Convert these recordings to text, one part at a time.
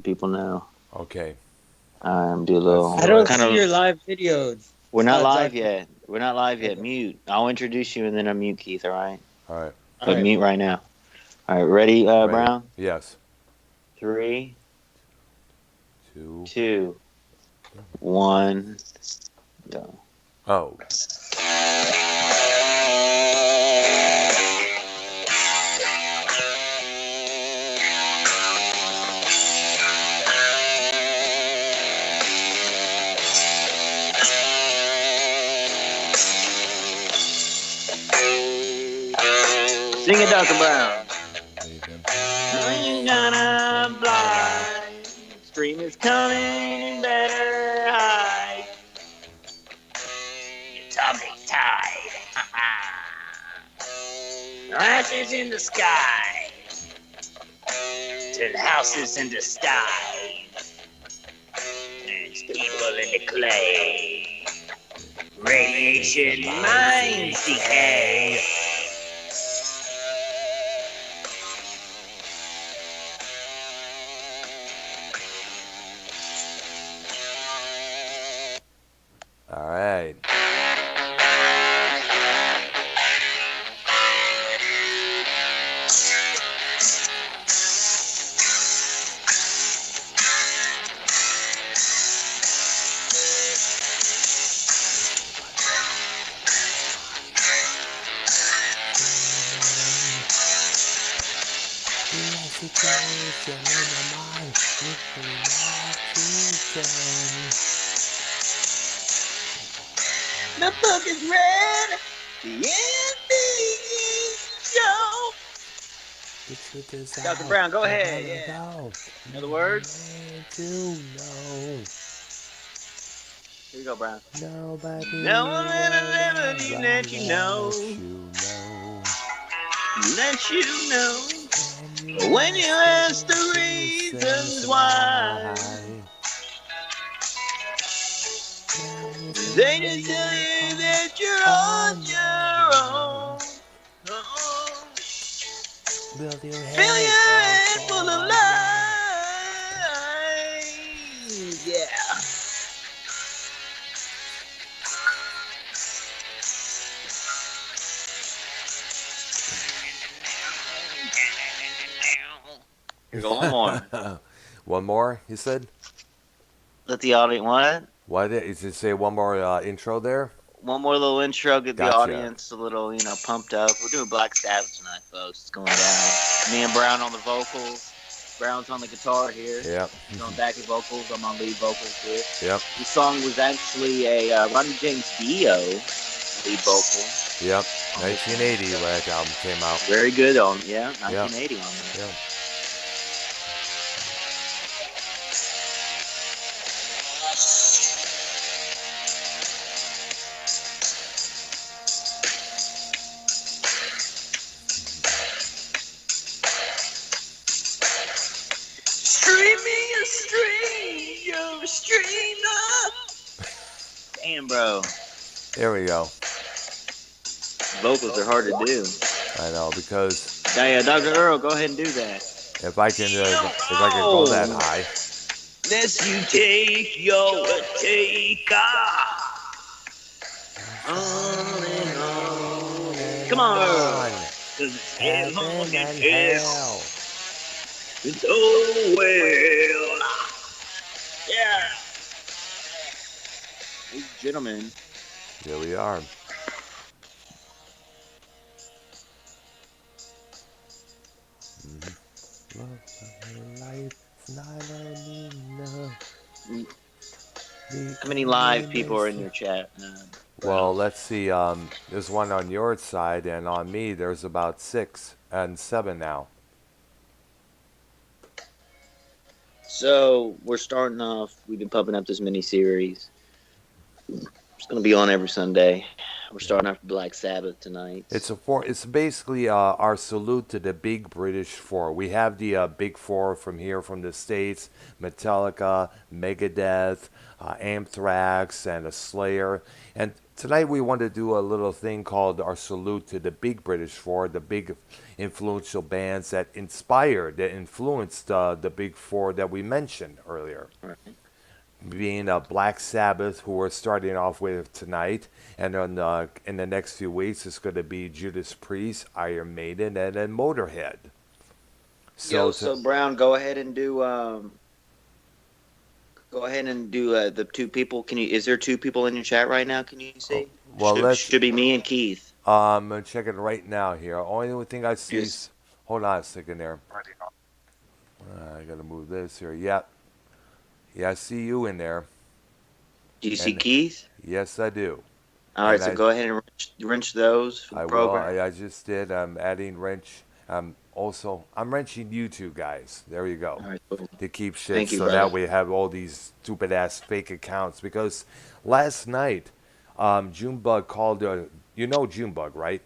people know. Okay. Do a Let's little I do don't it. kind see of. your live videos. We're not Sorry. live yet. We're not live yet. Okay. Mute. I'll introduce you and then unmute Keith. All right. All right. All But right. mute right now. All right. Ready, Ready? Brown? Yes. Three, Two. 2, 1, go. Oh. Sing it, Dr. Brown. Leaving. When you gonna fly? Stream is coming. You better hide. Atomic tide. Ashes in the sky. Turn houses into skies. Turns people into clay. Radiation minds decay. All right. The book is read. The ending show. Dr. Brown, go ahead. Yeah. In other words, here you go, Brown. Nobody No one ever will let you know. Let you know. When you ask the reasons why, they just tell you that you're on your own. Oh. Fill your head full of lies. Yeah. Here go one more. One more, you said? Let the audience what? Why did you say one more intro there? One more little intro, get the Gotcha. audience a little, pumped up. We're doing Black Sabbath tonight, folks. It's going down. Me and Brown on the vocals. Brown's on the guitar here. Yep. He's on backing vocals. I'm on lead vocals here. Yep. This song was actually a Ronnie James Dio lead vocal. Yep. 1980 when that album came out. Very good on, 1980 on that. Yep. Damn, bro. There we go. Vocals are hard to do. I know, because Yeah, Dr. Earl, go ahead and do that. if I can go that high. Lest you take your take on and on. Come on, Earl. 'Cause it's heaven and hell. It's oh well. Yeah. Ladies and gentlemen. Here we are. How many live people are in your chat? Well, let's see. There's one on your side, and on me, there's about 6 and 7 now. So we're starting off. We've been pumping up this mini series. It's going to be on every Sunday. We're starting off Black Sabbath tonight. It's basically our salute to the big British four. We have the big four from here, from the States: Metallica, Megadeth, Anthrax, and a Slayer. And Tonight we want to do a little thing called our salute to the big British Four, the big influential bands that inspired, that influenced the big four that we mentioned earlier. Right. Being Black Sabbath, who we're starting off with tonight, and then in the next few weeks it's going to be Judas Priest, Iron Maiden, and then Motorhead. So Yo, to, so Brown, go ahead and do the two people. Can you? Is there two people in your chat right now? Can you oh, see? well, let's Should be me and Keith. I'm checking right now here. Only thing I see Just is, hold on a second there. I gotta move this here. Yeah, yeah, I see you in there, do you see and Keith? yes, I do. All right, And so go ahead and wrench those for the I will. program. I just did. I'm adding wrench. I'm wrenching you two guys. There you go. All right, cool. To keep shit, Thank you, so that brother. we have all these stupid ass fake accounts. Because last night, Junebug called. You know Junebug, right?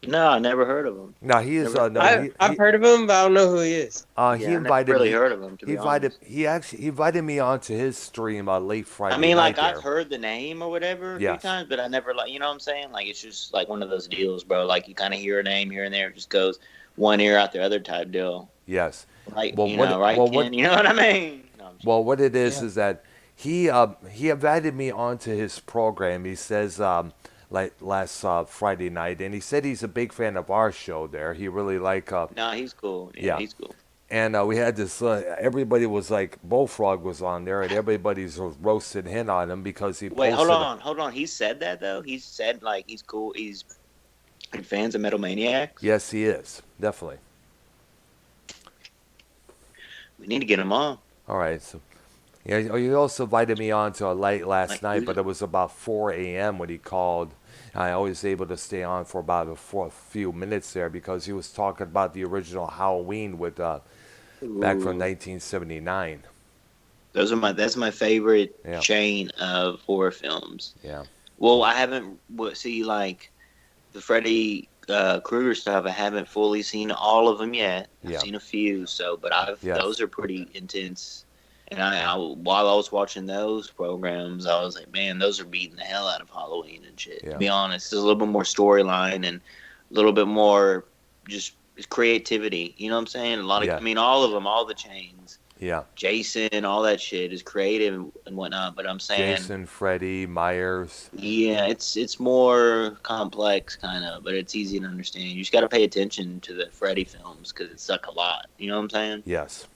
No, I never heard of him. No, he is. Never. No, I've heard of him, but I don't know who he is. he Yeah, I never invited really me. heard of him, to be honest. He invited me onto his stream late I Friday mean, like night I've there. heard the name or whatever a few Yes. times, but I never like, you know what I'm saying? Like it's just like one of those deals, bro. Like you kind of hear a name here and there, it just goes one ear out the other type deal. Yes. Like Well, you know, right, what Ken? You know what I mean? No, I'm just Well, what it Yeah. is that he invited me onto his program. He says like last Friday night, and he said he's a big fan of our show. There, he really no, he's cool. Yeah, yeah. he's cool. And we had this. Everybody was like, Bullfrog was on there, and everybody's roasted him on him because he Wait, posted. hold on. He said that though. He said like he's cool. He's fans of Metal Maniacs. Yes, he is definitely. We need to get him on. All right, so yeah, he also invited me on to a late last Like, night, but it was about 4 a.m. when he called. I was able to stay on for about a few minutes there because he was talking about the original Halloween with back from ooh, 1979. that's my favorite Yeah, chain of horror films. yeah, Well, I haven't see like the Freddy Krueger stuff. I haven't fully seen all of them yet. I've yeah, seen a few, so but I've yes, those are pretty intense. And while I was watching those programs, I was like, man, those are beating the hell out of Halloween and shit. To yeah, be honest, there's a little bit more storyline and a little bit more just creativity. You know what I'm saying? A lot of, I yeah, mean, all of them, all the chains, yeah. Jason, all that shit is creative and whatnot. But I'm saying, Jason, Freddy, Myers. yeah, it's more complex, kind of, but it's easy to understand. You just got to pay attention to the Freddy films because it suck a lot. You know what I'm saying? Yes.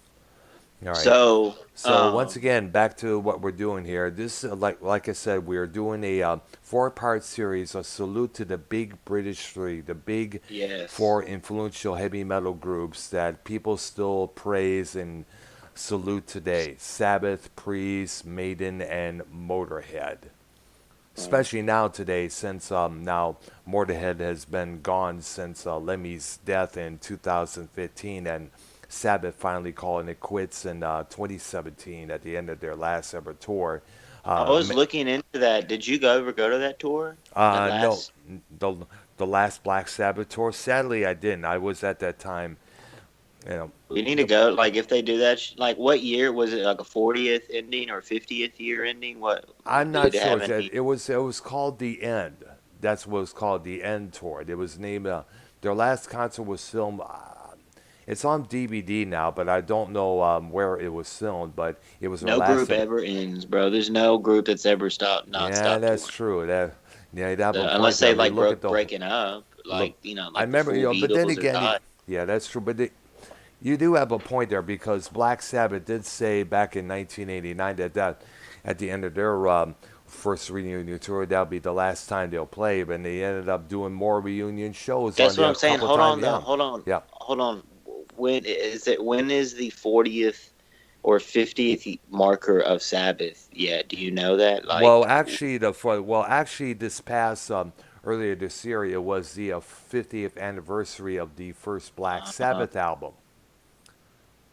All right. So, So once again, back to what we're doing here. This, like I said, we are doing a four-part series, a salute to the big British three, the big yes. four influential heavy metal groups that people still praise and salute today: Sabbath, Priest, Maiden, and Motorhead. Right. Especially now today, since now Motorhead has been gone since Lemmy's death in 2015, and Sabbath finally calling it quits in 2017 at the end of their last ever tour. I Uh, was looking into that. Did you ever go to that tour? That no, last. the the last Black Sabbath tour. Sadly, I didn't. I was at that time. You know, We need to the, go. Like, if they do that, like, what year was it? Like a 40th ending or 50th year ending? What I'm not did it sure. have any? It was called the End. That's what it was called, the End tour. It was named. Their last concert was filmed. It's on DVD now, but I don't know where it was filmed. But it was their No last group ever. ever ends, bro. There's no group that's ever not Yeah, stopped that's touring. true. That yeah, you'd have a point Unless there. they I mean, like look at the breaking up, look. like I like the remember, full but then Beatles or again, die. yeah, that's true. But you do have a point there because Black Sabbath did say back in 1989 that at the end of their first reunion tour, that'll be the last time they'll play. But they ended up doing more reunion shows on That's what there I'm a saying. couple Hold times. on though. Yeah, yeah. Hold on. When is it? When is the 40th or 50th marker of Sabbath yet? Do you know that? Well, Like, actually, this past earlier this year, it was the 50th anniversary of the first Black uh, Sabbath album.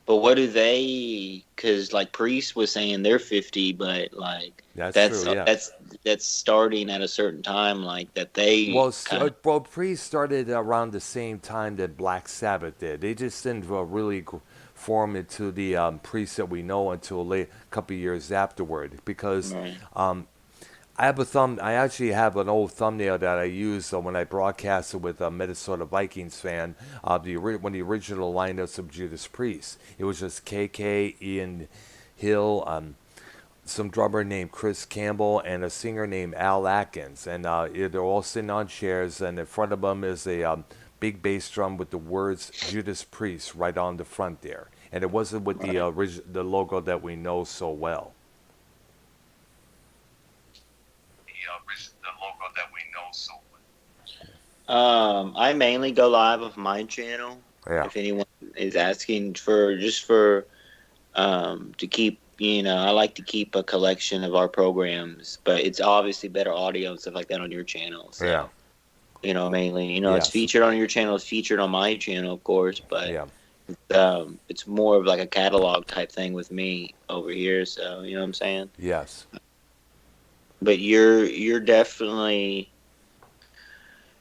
but what do they? Because like Priest was saying they're 50, but like That's that's true. Yeah. that's that's starting at a certain time, like that they kind of. Well, Priest started around the same time that Black Sabbath did. They just didn't really form into the Priest that we know until a couple of years afterward, because Right. um, I have a thumb. I actually have an old thumbnail that I used when I broadcasted with a Minnesota Vikings fan. One of the original lineups of Judas Priest. It was just KK, Ian Hill, some drummer named Chris Campbell, and a singer named Al Atkins. And they're all sitting on chairs, and in front of them is a big bass drum with the words Judas Priest right on the front there. And it wasn't with the Right. the logo that we know so well. The logo that we know so I mainly go live of my channel. well. Yeah. If anyone is asking for just for to keep, I like to keep a collection of our programs, but it's obviously better audio and stuff like that on your channel. Yeah. So, mainly, it's Yes. featured on your channel, it's featured on my channel, of course, but Yeah. it's more of like a catalog type thing with me over here. So, you know what I'm saying? Yes. But you're definitely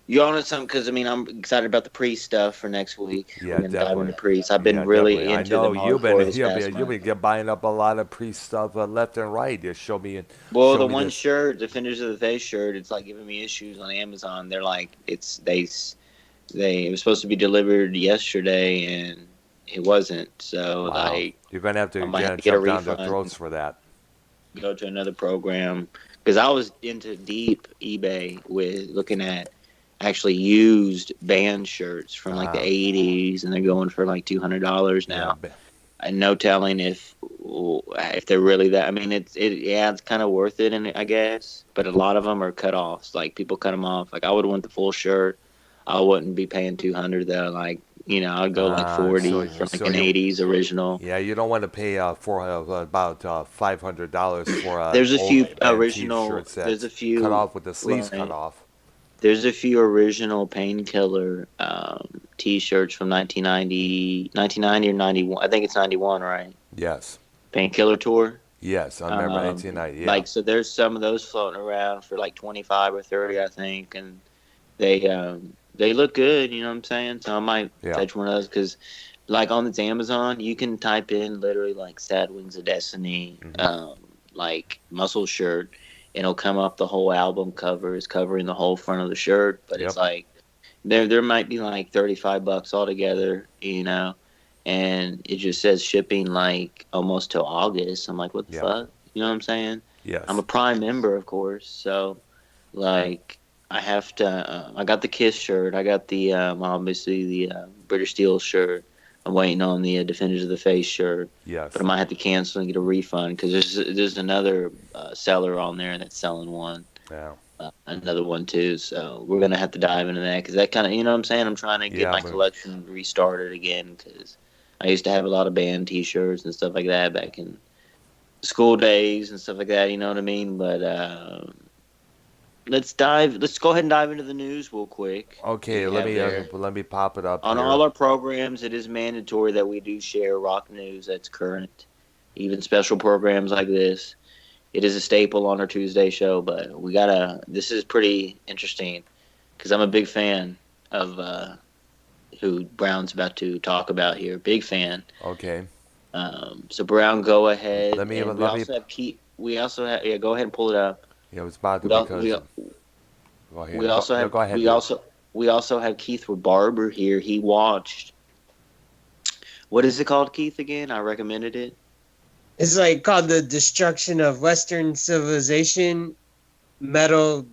you on to something because I'm excited about the priest stuff for next week. We're Yeah. gonna dive into Definitely. priests. I've been Yeah. Definitely. really I into know them you've hardcore been this past you've month. been buying up a lot of priest stuff left and right. Just Well, show the me one this. shirt, Defenders of the Faith shirt, it's like giving me issues on Amazon. They're like, it was supposed to be delivered yesterday and it wasn't. So Wow. like, You're gonna have I to might have to get a jump down their refund, throats for that. go to another program because I was into deep eBay with looking at actually used band shirts from like the Uh-huh. '80s, and they're going for like $200 Yeah. now. And no telling if they're really that. I mean, yeah, it's kind of worth it, and I guess, but a lot of them are cut offs. Like people cut them off. Like I would want the full shirt. I wouldn't be paying 200 though. Like I'd go like So 40 for like so an you '80s original. yeah, you don't want to pay for about $500 for There's a old few band original. T-shirts There's a that's cut few. off with the sleeves cut Right. off. There's a few original Painkiller T-shirts from 1990 or 91. I think it's 91, right? Yes. Painkiller tour. Yes, I remember 1990. Yeah. Like so, there's some of those floating around for like 25 or 30, I think, and they look good. You know what I'm saying? So I might Yeah. fetch one of those because, like on this Amazon, you can type in literally like "Sad Wings of Destiny," Hmm. like muscle shirt, and it'll come up. The whole album cover is covering the whole front of the shirt, but it's Yep. like there might be like $35 altogether. And it just says shipping like almost till August. I'm like, what the Yep. fuck? You know what I'm saying? I'm a Yes. Prime member, of course, so like I have to. I got the Kiss shirt. I got the obviously the British Steel shirt. I'm waiting on the Defenders of the Face shirt, but Yes. I might have to cancel and get a refund because there's another seller on there that's selling one, Yeah. another one too. So we're gonna have to dive into that because that kind of, you know what I'm saying. I'm trying to get Yeah. my collection restarted again because I used to have a lot of band T-shirts and stuff like that back in school days and stuff like that. You know what I mean? But let's dive. Let's go ahead and dive into the news real quick. Okay. You have there Let me pop it up on here. all our programs. It is mandatory that we do share rock news that's current, even special programs like this. It is a staple on our Tuesday show, but we gotta. This is pretty interesting because I'm a big fan of who Brown's about to talk about here. Big fan. Okay. So Brown, go ahead, Let me and we let me. also have Keith. We also have, yeah. Go ahead and pull it up. Yeah, it was about to We al- because. we Go we ahead. also No, have go ahead, we dude. also we also have Keith Barber here. He watched, what is it called, Keith? Again, I recommended it. It's like called the destruction of Western civilization, metal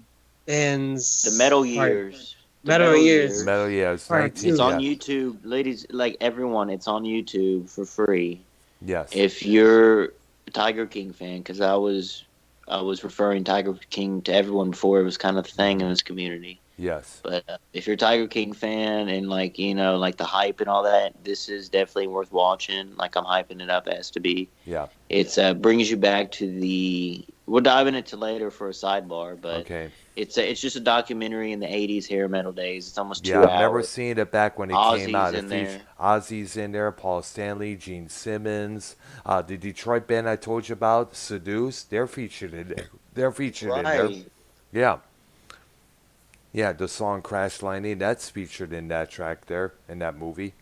bands. The Metal Part Years. The Metal Metal Years Metal. Years. Yeah, it's Part 19. It's Two. on Yeah. YouTube, ladies. Like everyone, it's on YouTube for free. Yes. If you're a Tiger King fan, because I was referring Tiger King to everyone before it was kind of the thing in this community. Yes. But if you're a Tiger King fan and like like the hype and all that, this is definitely worth watching. Like I'm hyping it up as to be. Yeah. It's brings you back to the. We'll dive into later for a sidebar, but Okay. it's just a documentary in the '80s hair metal days. It's almost Yeah, two I've never hours. seen it back when it came Ozzy's out. It in featured there, Ozzy's in there, Paul Stanley, Gene Simmons, the Detroit band I told you about, Seduce. They're featured in there. They're featured in there. right? Yeah, yeah. The song "Crash Landing" that's featured in that track there in that movie.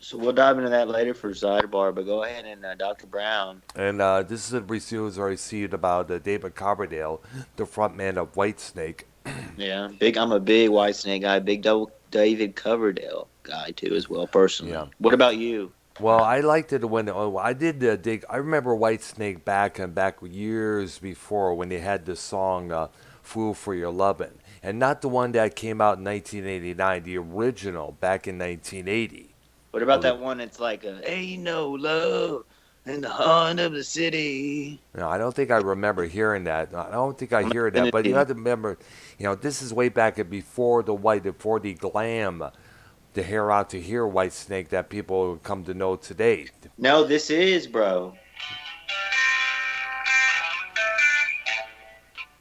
So we'll dive into that later for sidebar, but go ahead and Dr. Brown. And this is a reviews I received about David Coverdale, the frontman of Whitesnake. Yeah, big. I'm a big Whitesnake guy, big David Coverdale guy too, as well. Yeah. Personally, what about you? Well, I liked it when I did dig. I remember Whitesnake back years before when they had the song "Fool for Your Lovin'," and not the one that came out in 1989, the original back in 1980. What about that one? It's like ain't no love in the heart of the city. No, I don't think I remember hearing that. I don't think I hear that. But you have to remember, this is way back before before the glam, the hair out to here Whitesnake that people come to know today. No, this is, bro.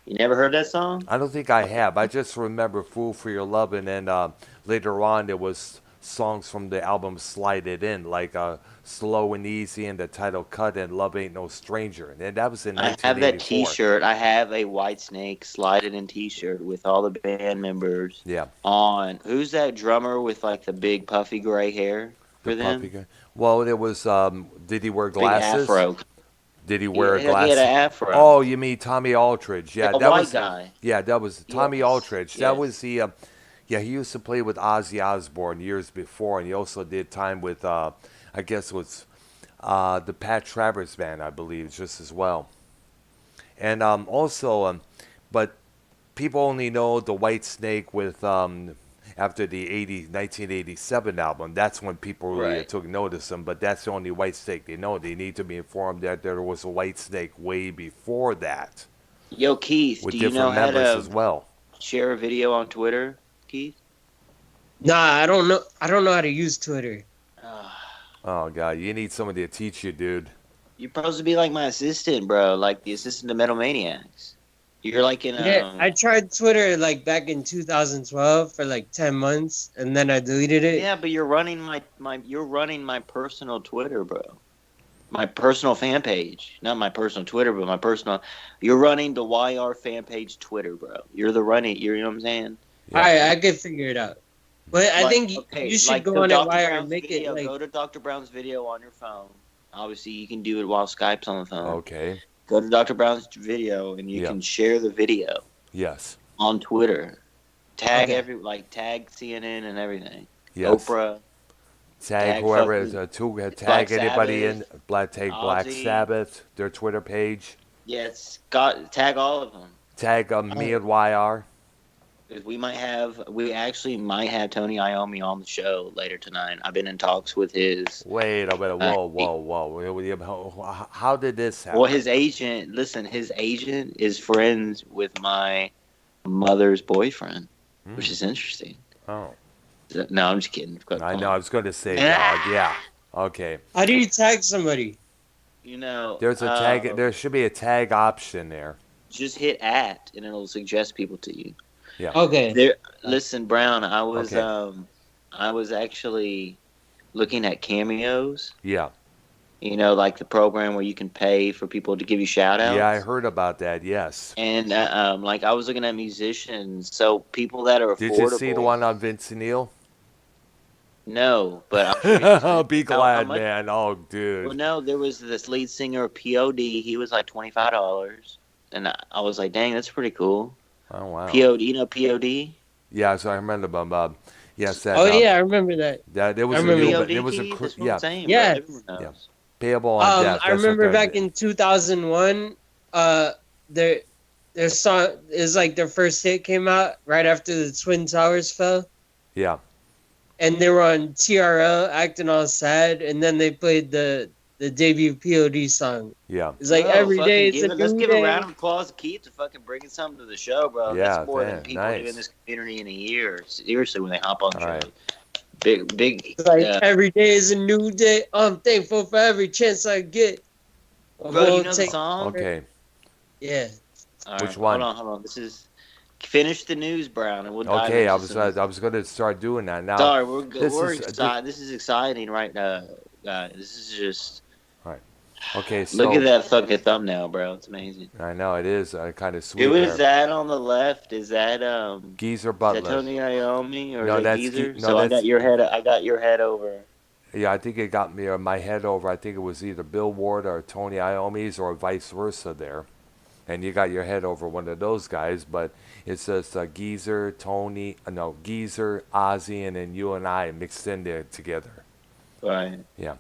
You never heard that song? I don't think I have. I just remember "Fool for Your Lovin'," and later on there was songs from the album "Slide It In," like "Slow and Easy" and the title "Cut" and "Love Ain't No Stranger," and that was in I have that 1984. T-shirt. I have a Whitesnake Slide It In T-shirt with all the band members Yeah. on. Who's that drummer with like the big puffy gray hair for them? Puppy guy. Well, there was. Did he wear Big glasses? afro. Did he wear He glasses? had an afro. Oh, you mean Tommy Aldridge? Yeah, a that white was. guy. Yeah, that was Tommy Yes, Aldridge. That yes. was the. Yeah, he used to play with Ozzy Osbourne years before, and he also did time with. I guess it was the Pat Travers band, I believe, just as well. And also, but people only know the White Snake with after the 1987 album. That's when people really Right. took notice of him. But that's the only White Snake they know. They need to be informed that there was a White Snake way before that Yo, Keith, with do you know different how members to as well. share a video on Twitter, Keith? Nah, I don't know. I don't know how to use Twitter. Oh God, you need somebody to teach you, dude. You're supposed to be like my assistant, bro. Like the assistant to Metal Maniacs. You're like in Yeah, I tried Twitter like back in 2012 for like 10 months, and then I deleted it. yeah, but you're running you're running my personal Twitter, bro. My personal fan page, not my personal Twitter, but my personal. You're running the YR fan page Twitter, bro. You're the running. You know what I'm saying? Yeah. All right, I could figure it out. But I Like, think okay, you should like go the on a Dr. wire Brown's and make video, it like. Go to Dr. Brown's video on your phone. Obviously, you can do it while Skype's on the phone. Okay. Go to Dr. Brown's video, and you Yeah. can share the video Yes. on Twitter. Tag Okay. tag CNN and everything. Yes. Oprah. Tag Tag whoever is fucking tag Black anybody in Sabbath, Black Black Ozzy. Sabbath, their Twitter page. Yes, tag all of them. Tag me at YR. Because we actually might have Tony Iommi on the show later tonight. I've been in talks with his. Wait a minute. Whoa. How did this happen? Well, his agent. Listen, his agent is friends with my mother's boyfriend, which is interesting. Oh. No, I'm just kidding. I know. I was going to say, dog. Yeah. Okay. How do you tag somebody? You know, There's a tag. There should be a tag option there. just hit at, and it'll suggest people to you. Yeah. Okay. There, listen, Brown. I was Okay. I was actually looking at cameos. Yeah. You know, like the program where you can pay for people to give you shout outs. Yeah, I heard about that. Yes. And like I was looking at musicians, so people that are Did affordable. you see the one on Vince Neil? No, but I'm Be How glad, much? man. Oh, Well, dude. no, there was this lead singer of POD. He was like $25, and I was like, dang, that's pretty cool. Oh, wow. POD, you know POD? Yeah, so I remember Bob. Yes, that. Oh yeah, I remember that. That there was I a remember new, POD, it was a Keith? That's what yeah, I'm saying, Yeah. bro. Everyone knows. Yeah. payable on death. I That's what remember they're- back in 2001, their song is like their first hit came out right after the Twin Towers fell, Yeah. and they were on TRL acting all sad, and then they played the debut POD song. Yeah. It's like Bro, every fucking day it's a let's new give day. a round of applause to Keith to fucking bringing something to the show, bro. Yeah, That's more man, than people nice. do in this community in a year. Seriously, when they hop on All shows. right. Big. It's like every day is a new day. I'm thankful for every chance I get. Bro, you know the Take- song? Okay. Yeah. All Which one? Hold on. This is finish the news, Brown, and we'll dive Okay. into I was going to start doing that now. Sorry, this we're is- excited. This is exciting, right now, guys. This is just Okay. So look at that fucking thumbnail, bro. It's amazing. I know it is kind of sweet. Who is there. that on the left? Is that Geezer Is that Butler. Tony Iommi or No, is that that's Geezer? no, So I that's- got your head. I got your head over. Yeah, I think it got me my head over. I think it was either Bill Ward or Tony Iommi's or vice versa there. And you got your head over one of those guys, but it's just Geezer, Tony, no, Geezer, Ozzy, and then you and I mixed in there together. Right. Yeah.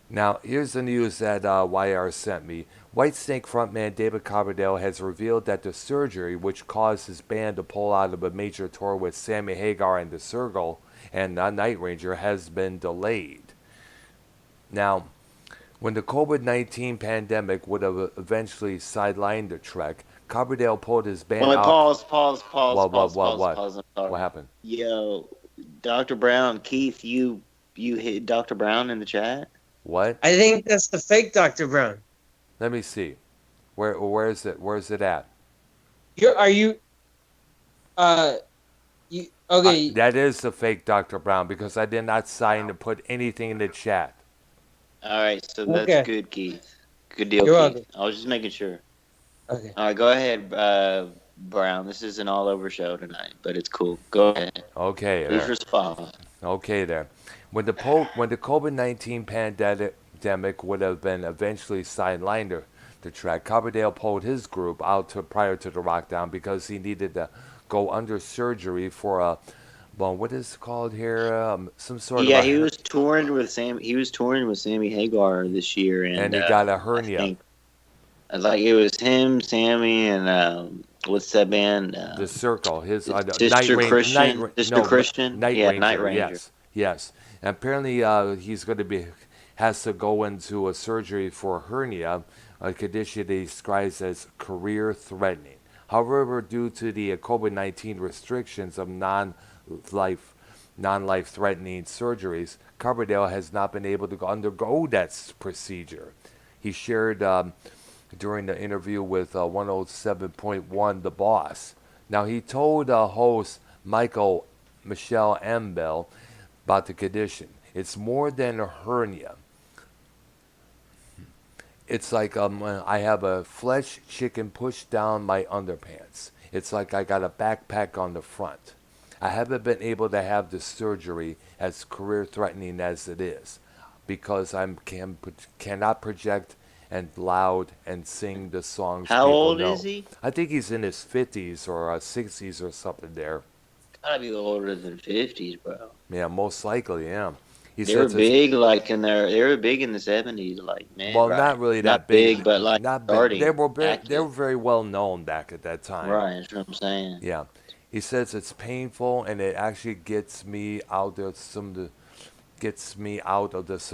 Now, here's the news that YR sent me. Whitesnake frontman David Coverdale has revealed that the surgery, which caused his band to pull out of a major tour with Sammy Hagar and the Circle and Night Ranger, has been delayed. Now, when the COVID-19 pandemic would have eventually sidelined the trek, Coverdale pulled his band Wait, out. What? pause. I'm What sorry. happened? Yo, Dr. Brown, Keith, you hit Dr. Brown in the chat? What? I think that's the fake Dr. Brown. Let me see. Where is it? Where's it at? Are you you okay? That is the fake Dr. Brown because I did not sign to put anything in the chat. All right, so that's Okay. good, Keith. Good deal, You're Keith. welcome. I was just making sure. Okay. All right, go ahead, Brown. This is an all-over show tonight, but it's cool. Go ahead. Okay, Please there. respond. Okay, there. When the COVID-19 pandemic would have been eventually sidelined the track, Coverdale pulled his group out prior to the lockdown because he needed to go under surgery for a, well, what is it called here? Some sort of Yeah, a, he was touring with Sam. He was touring with Sammy Hagar this year, and and he got a I hernia. think like it was him, Sammy, and what's that band? The Circle, his Sister Christian. Sister no, Christian. Night Yeah, Night Ranger. Ranger. Yes. And apparently, he's going to be has to go into a surgery for a hernia, a condition he describes as career threatening. However, due to the COVID-19 restrictions of non-life threatening surgeries, Coverdale has not been able to undergo that procedure. He shared during the interview with 107.1 The Boss. Now, he told host Michelle Ambell about the condition. It's more than a hernia. It's like I have a flesh chicken pushed down my underpants. It's like I got a backpack on the front. I haven't been able to have the surgery as career threatening as it is because I cannot project and loud and sing the songs How people old know. is he? I think he's in his 50s or 60s or something there. Gotta be older than 50s, bro. Yeah, most likely, yeah. He They were says it's, big, like in their. They were big in the 70s, like man. well, Right. not really Not that big. big, but like Not big. starting They were active. very well known back at that time. Right. That's what I'm saying. Yeah. He says it's painful and it actually gets me out of some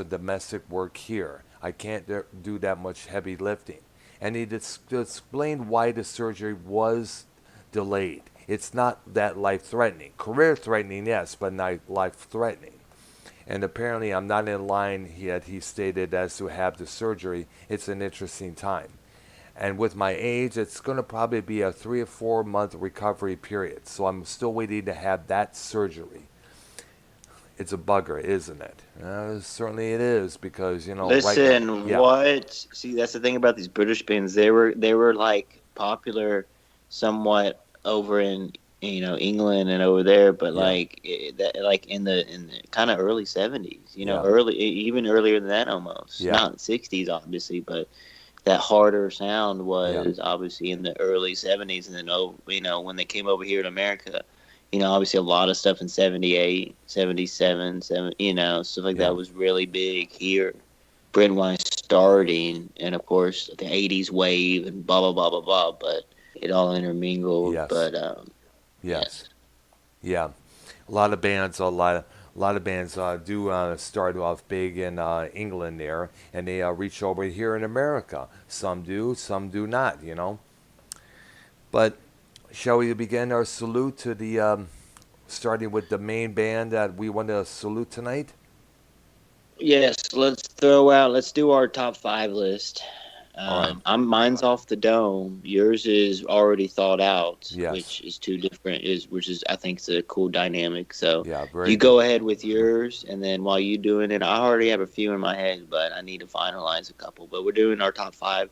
domestic work here. I can't do that much heavy lifting. And he explained why the surgery was delayed. It's not that life threatening. Career threatening, yes, but not life threatening. And apparently, I'm not in line yet, he stated, as to have the surgery. It's an interesting time. And with my age, it's going to probably be a 3 or 4 month recovery period. So I'm still waiting to have that surgery. It's a bugger, isn't it? Certainly it is because Listen, right now, what? See, that's the thing about these British bands. They were like popular, somewhat over in England and over there, but yeah, like in the kind of early 70s. yeah, Even earlier than that almost. yeah, Not 60s, obviously, but that harder sound yeah, was obviously in the early 70s, and then when they came over here to America. Obviously a lot of stuff in 78, 77, stuff like yeah, that was really big here. Brent Wise starting, and of course the 80s wave and blah, blah, blah, blah, blah, but it all intermingled. yes, But, yes, yes. yeah. A lot of bands do start off big in England there, and they reach over here in America. Some do not. But shall we begin our salute to the starting with the main band that we want to salute tonight? Yes, let's do our top five list. All right. Mine's off the dome. Yours is already thought out, Yes. which is two different. Which is I think is a cool dynamic. So Yeah. Very you good. go ahead with yours, and then while you doing it, I already have a few in my head, but I need to finalize a couple. But we're doing our top five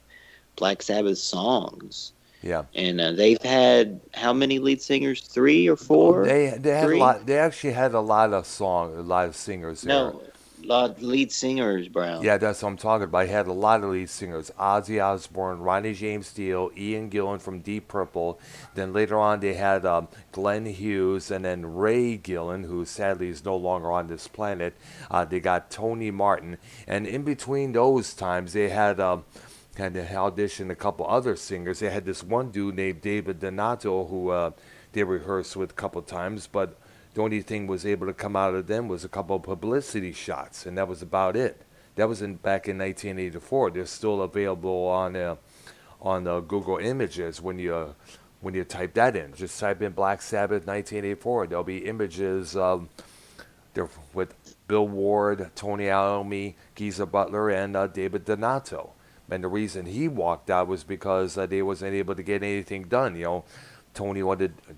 Black Sabbath songs, Yeah. and they've had how many lead singers? Three or Oh, four? they had a Three? lot. They actually had a lot of singers there. No, lot of lead singers, Brown. Yeah, that's what I'm talking about. He had a lot of lead singers: Ozzy Osbourne, Ronnie James Dio, Ian Gillan from Deep Purple. Then later on, they had Glenn Hughes, and then Ray Gillan, who sadly is no longer on this planet. They got Tony Martin, and in between those times, they had to audition a couple other singers. They had this one dude named David Donato who they rehearsed with a couple times, but the only thing was able to come out of them was a couple of publicity shots, and that was about it. That was back in 1984. They're still available on Google Images when you type that in. Just type in Black Sabbath 1984. There'll be images there with Bill Ward, Tony Iommi, Geezer Butler, and David Donato. And the reason he walked out was because they wasn't able to get anything done.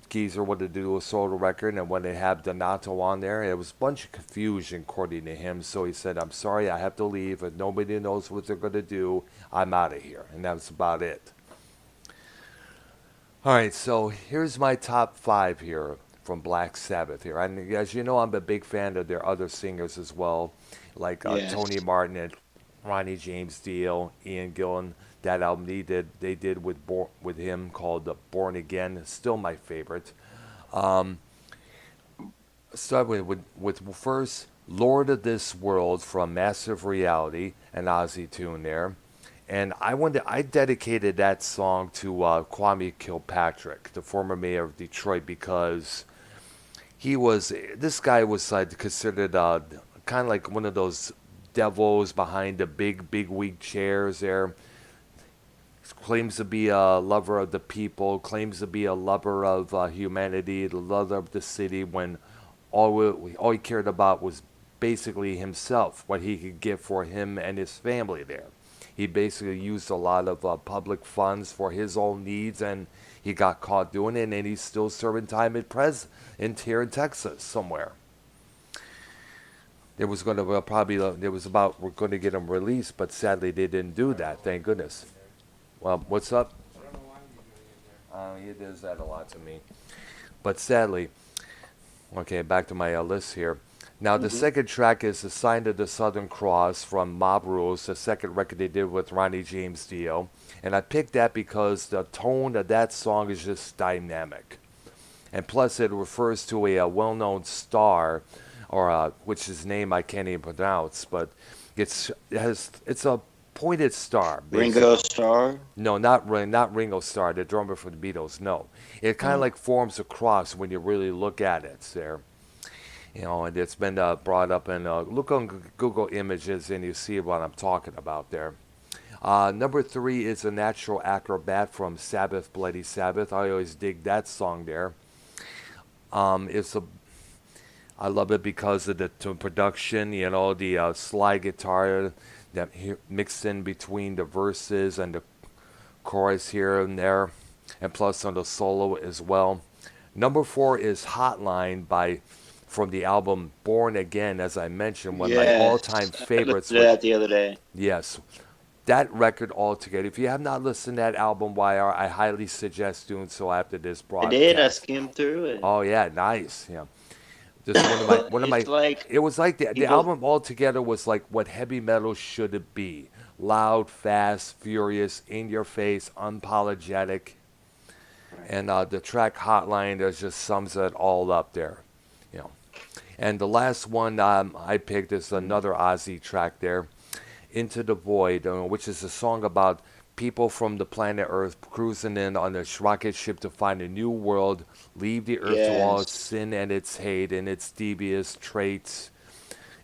Geezer wanted to do a solo record, and when they have Donato on there, it was a bunch of confusion according to him. So he said, "I'm sorry, I have to leave. If nobody knows what they're going to do, I'm out of here." And that was about it. All right, so here's my top five here from Black Sabbath here. And as you know, I'm a big fan of their other singers as well, like Tony Yes. Martin and Ronnie James Dio, Ian Gillan. That album they did with him called Born Again. It's still my favorite. Um, Start with first Lord of This World from Massive Reality, an Ozzy tune there. And I dedicated that song to Kwame Kilpatrick, the former mayor of Detroit, because this guy was considered kind of like one of those devils behind the big wig chairs there. Claims to be a lover of the people, claims to be a lover of humanity, the lover of the city, when all he cared about was basically himself, what he could get for him and his family there. He basically used a lot of public funds for his own needs, and he got caught doing it, and he's still serving time here in Texas somewhere. There was going to there was about we're going to get him released, but sadly they didn't do that. Thank goodness. Well, what's up? He does that a lot to me. But sadly, okay, back to my list here. Now, the Hmm. second track is The Sign of the Southern Cross from Mob Rules, the second record they did with Ronnie James Dio. And I picked that because the tone of that song is just dynamic. And plus, it refers to a well-known star, or which his name I can't even pronounce, but it's a pointed star, Ringo basically. Starr. No, not Ringo Starr, the drummer for the Beatles. No, it kind of Oh. like forms a cross when you really look at it. There, and it's been brought up and look on Google Images and you see what I'm talking about there. Number three is A Natural Acrobat from Sabbath, Bloody Sabbath. I always dig that song there. It's a I love it because of the production, the slide guitar that mixed in between the verses and the chorus here and there, and plus on the solo as well. Number four is Hotline from the album Born Again, as I mentioned, one of my Yes. all-time I listened favorites to with that the other day. yes, that record altogether. If you have not listened to that album, YR, I highly suggest doing so after this I did. I broadcast. skimmed through it. Oh yeah, nice. Yeah. Just one of my It's like it was like the people. album altogether was like what heavy metal should it be. Loud, fast, furious, in your face, unapologetic. And the track Hotline just sums it all up there. You know. And the last one I picked is another Ozzy track there, Into the Void, which is a song about people from the planet Earth cruising in on a rocket ship to find a new world, leave the Earth to all its Yes. sin and its hate and its devious traits,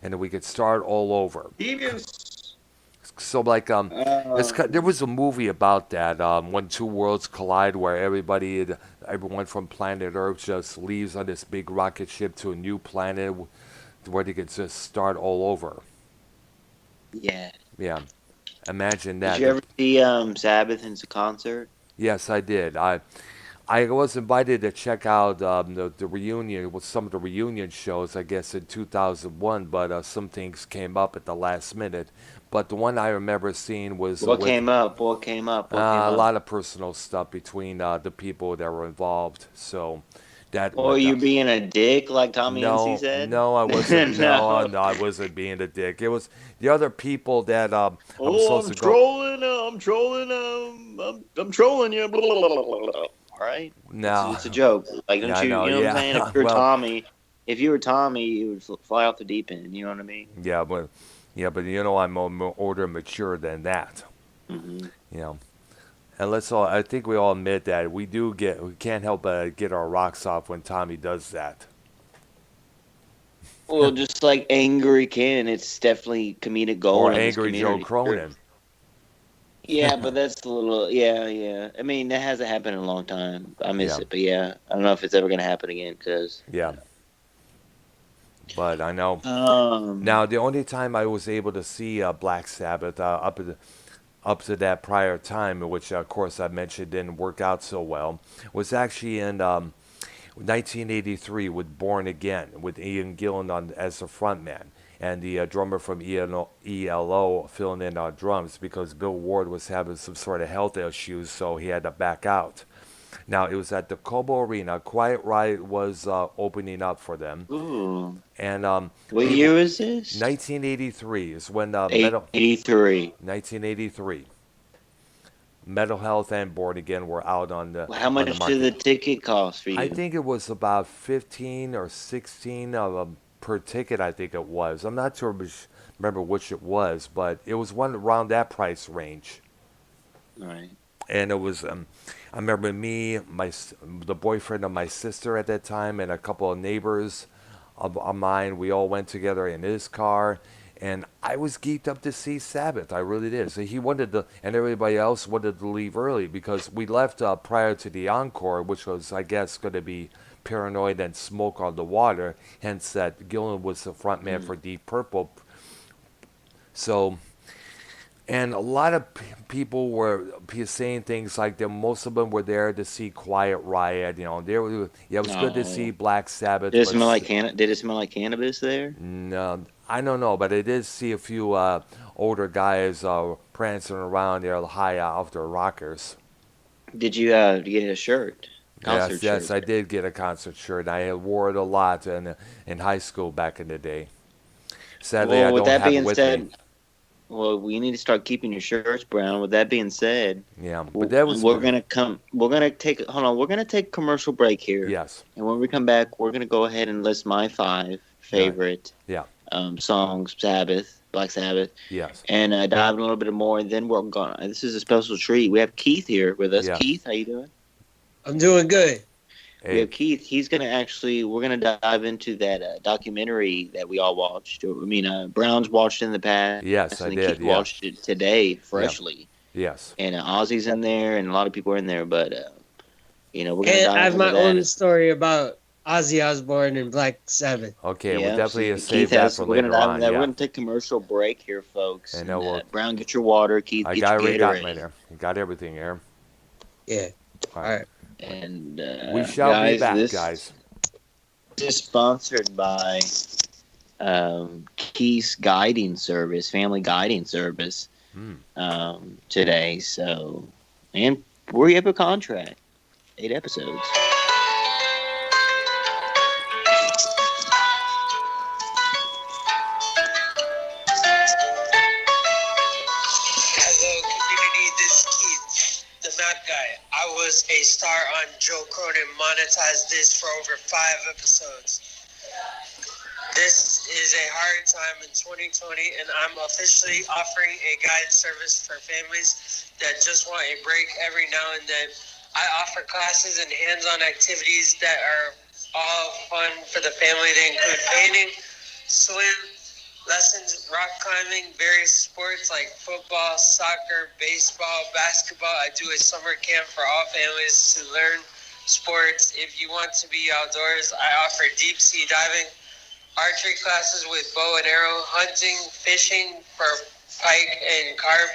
and then we could start all over. Devious. So like there Um, was a movie about that when two worlds collide where everyone from planet Earth just leaves on this big rocket ship to a new planet where they could just start all over. yeah. Yeah, imagine Did that. you ever see Sabbath in concert? Yes, I did. I was invited to check out the reunion with some of the reunion shows, I guess, in 2001, but some things came up at the last minute. But the one I remember seeing was What with came up? What came up? What came a up? lot of personal stuff between the people that were involved. So That Or what you being a dick, like Tommy NC no, said? no, I wasn't. No, No. no, I wasn't being a dick. It was the other people that I'm Oh, supposed I'm to go. trolling. I'm trolling. I'm trolling you. Blah, blah, blah, blah, blah. All right, No, it's a joke. Like, yeah, don't I you? know. You know what I'm saying? Yeah, If you're well, Tommy, you would fly off the deep end. You know what I mean? yeah, but I'm more older, mature than that. Hmm. You know, and let's all. I think we all admit that we can't help but get our rocks off when Tommy does that. Well, just like angry Ken, it's definitely comedic Or gold in this angry Joe community. Sure. Cronin. Yeah, but that's a little. Yeah, yeah. I mean, that hasn't happened in a long time. I miss Yeah, it, but yeah, I don't know if it's ever gonna happen again. Cause yeah, but I know. um, Now, the only time I was able to see Black Sabbath up to that prior time, which of course I mentioned didn't work out so well, was actually in 1983 with Born Again, with Ian Gillan as the frontman, and the drummer from ELO filling in on drums because Bill Ward was having some sort of health issues, so he had to back out. Now, it was at the Cobo Arena. Quiet Riot was opening up for them, ooh, and what year people. was this? 1983 is when 83. 1983. Metal Health and Born Again were out How on the much did market. the ticket cost for I you? think it was about 15 or 16 per ticket. I think it was. I'm not sure remember which it was, but it was one around that price range. All right. And it was. I remember me, the boyfriend of my sister at that time, and a couple of neighbors of mine. We all went together in his car, and I was geeked up to see Sabbath. I really did. So he wanted to, and everybody else wanted to leave early because we left prior to the encore, which was, I guess, going to be Paranoid and Smoke on the Water. Hence, that Gillan was the front man Mm. for Deep Purple. So, and a lot of people were saying things like that. Most of them were there to see Quiet Riot. Yeah, it was good to see Oh, Black Sabbath, but did it smell like cannabis there? no, I don't know. But I did see a few older guys prancing around there high off their rockers. Did you get a shirt, Yes, concert yes, shirt? I did get a concert shirt. I wore it a lot in high school back in the day. Sadly, I Well, with don't that have it being with me. said, well, we need to start keeping your shirts brown. With that being said, Yeah, but that was we're gonna come. We're gonna take. Hold on. We're gonna take a commercial break here, yes, and when we come back, we're gonna go ahead and list my 5 yeah, favorite yeah, songs, Black Sabbath, yes, and dive in a little bit more. And then we're gonna. This is a special treat. We have Keith here with us. yeah. Keith, how you doing? I'm doing good. We Hey, have Keith. He's gonna actually. We're gonna dive into that documentary that we all watched. I mean, Brown's watched in the past, and yes, then I Keith did. Yeah, watched it today, yeah, freshly. yes. And Ozzy's in there, and a lot of people are in there. But we're gonna And I dive have into my that. own story about Ozzy Osbourne and Black Sabbath. Okay, we'll Yeah, definitely see, Keith save that has. for We're gonna later dive into on. that. We're Yeah, gonna take a commercial break here, folks. and And we'll. Brown, get your water. Keith, I get your already got my Gatorade. there. Got everything here. Yeah. All All right. right. And We shall be guys, back, this guys. is sponsored by Keith's guiding service, family guiding service, Hmm. today. So, and we have a contract, 8 episodes. Hello, community. This is Keith, the map guy. I was a star on Joe Cronin, monetized this for over 5 episodes. This is a hard time in 2020, and I'm officially offering a guide service for families that just want a break every now and then. I offer classes and hands-on activities that are all fun for the family. They include painting, swim, lessons, rock climbing, various sports like football, soccer, baseball, basketball. I do a summer camp for all families to learn sports. If you want to be outdoors, I offer deep sea diving, archery classes with bow and arrow, hunting, fishing for pike and carp,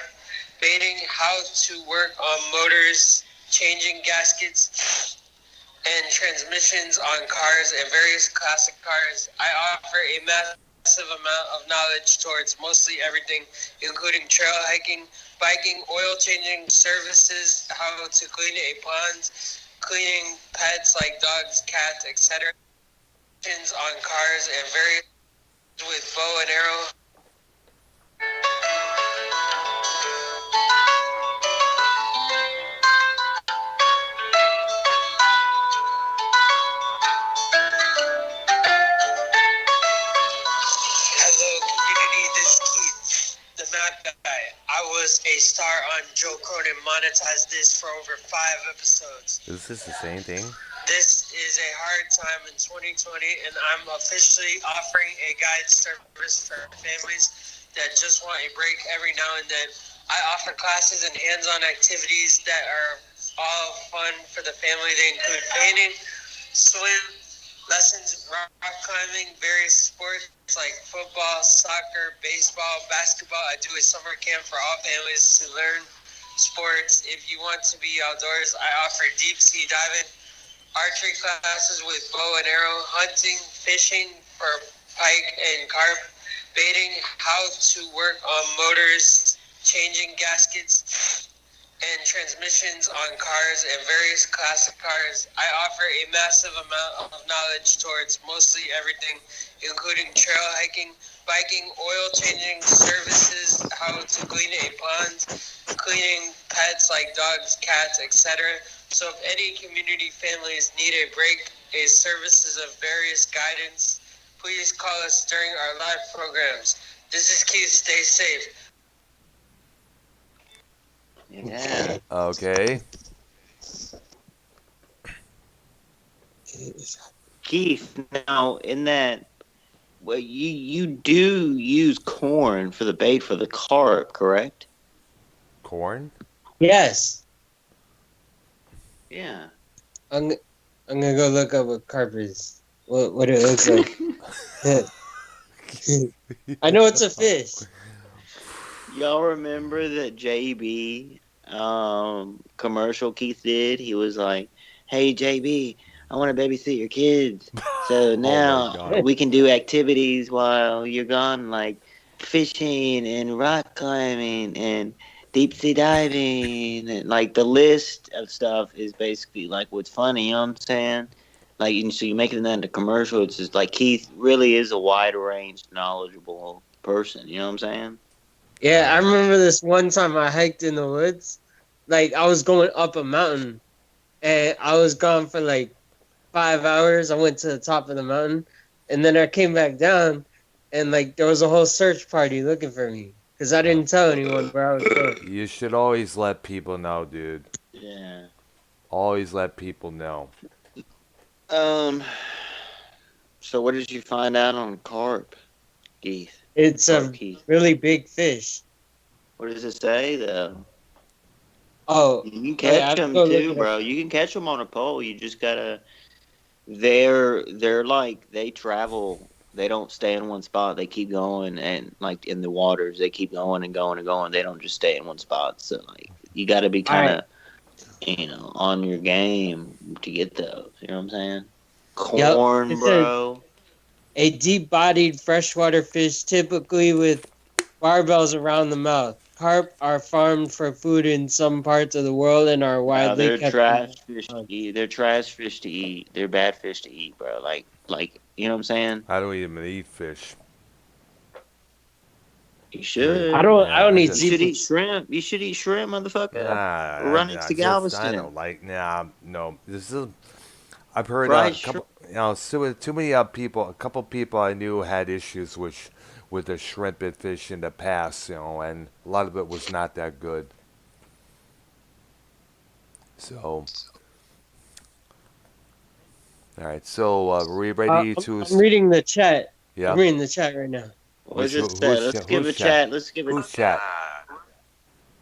baiting, how to work on motors, changing gaskets and transmissions on cars and various classic cars. I offer a massive amount of knowledge towards mostly everything, including trail hiking, biking, oil changing services, how to clean a pond, cleaning pets like dogs, cats, etc. On cars and various with bow and arrow. Hello, community. This is Keith, the map guy. I was a star on Joe Cronin. Monetized this for over 5 episodes. Is this the same thing? This is a hard time in 2020, and I'm officially offering a guide service for families that just want a break every now and then. I offer classes and hands-on activities that are all fun for the family. They include painting, swim, lessons, rock climbing, various sports like football, soccer, baseball, basketball. I do a summer camp for all families to learn sports. If you want to be outdoors, I offer deep sea diving, archery classes with bow and arrow, hunting, fishing for pike and carp, baiting, how to work on motors, changing gaskets and transmissions on cars and various classic cars. I offer a massive amount of knowledge towards mostly everything, including trail hiking, biking, oil changing services, how to clean a pond, cleaning pets like dogs, cats, etc. So if any community families need a break, a services of various guidance, please call us during our live programs. This is Keith. Stay safe. Yeah. Okay. Keith, now in that, well, you do use corn for the bait for the carp, correct? Corn? Yes. Yeah. I'm gonna go look up what carp is. What it looks like. I know it's a fish. Y'all remember that JB commercial Keith did? He was like, "Hey JB, I want to babysit your kids. So now God. we can do activities while you're gone, like fishing and rock climbing and deep sea diving, and like the list of stuff is basically like what's funny. You know what I'm saying? Like, and so you're making that into commercial. It's just like Keith really is a wide range, knowledgeable person. You know what I'm saying? Yeah, I remember this one time I hiked in the woods. Like I was going up a mountain, and I was gone for like 5 hours. I went to the top of the mountain, and then I came back down, and like there was a whole search party looking for me because I didn't tell anyone where I was going. You should always let people know, dude. Yeah. Always let people know. So what did you find out on carp, Keith? It's Carp, a Keith. really big fish. What does it say though? Oh, You can I catch have to them go look too, it up. bro. You can catch them on a pole. You just gotta. They're like they travel. They don't stay in one spot. They keep going, and like in the waters, they keep going and going and going. They don't just stay in one spot. So like you got to be All kind right. of on your game to get those. You know what I'm saying? Yep. Corn, It says bro. a deep-bodied freshwater fish, typically with barbels around the mouth. Carp are farmed for food in some parts of the world and are No, widely they're kept. trash fish to eat. They're trash fish to eat. They're bad fish to eat, bro. Like you know what I'm saying? I don't even eat fish. You should. I don't. Yeah, I don't I eat You just- should eat seafood. shrimp. You should eat shrimp, motherfucker. Nah, We're running to Galveston. I don't like. Nah, no. This is. I've heard Fried a couple. Too many people. A couple people I knew had issues with the shrimp and fish in the past. And a lot of it was not that good. So. All right. So, are we ready to? I'm reading the chat. Yeah. I'm reading the chat right now. What's Who's- it say? who's Let's chat- give who's a chat? chat. Let's give a Who's chat?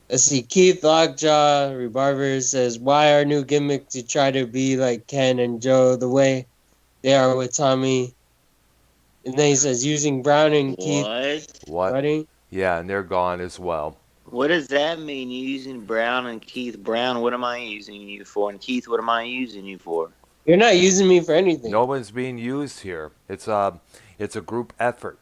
Let's see. Keith Lockjaw Rebarber says, "Why are new gimmicks to try to be like Ken and Joe the way they are with Tommy?" And then he says, "Using Brown and Keith What? buddy." Yeah, and they're gone as well. What does that mean? You using Brown and Keith? Brown, what am I using you for? And Keith, what am I using you for? You're not using me for anything. No one's being used here. It's a group effort.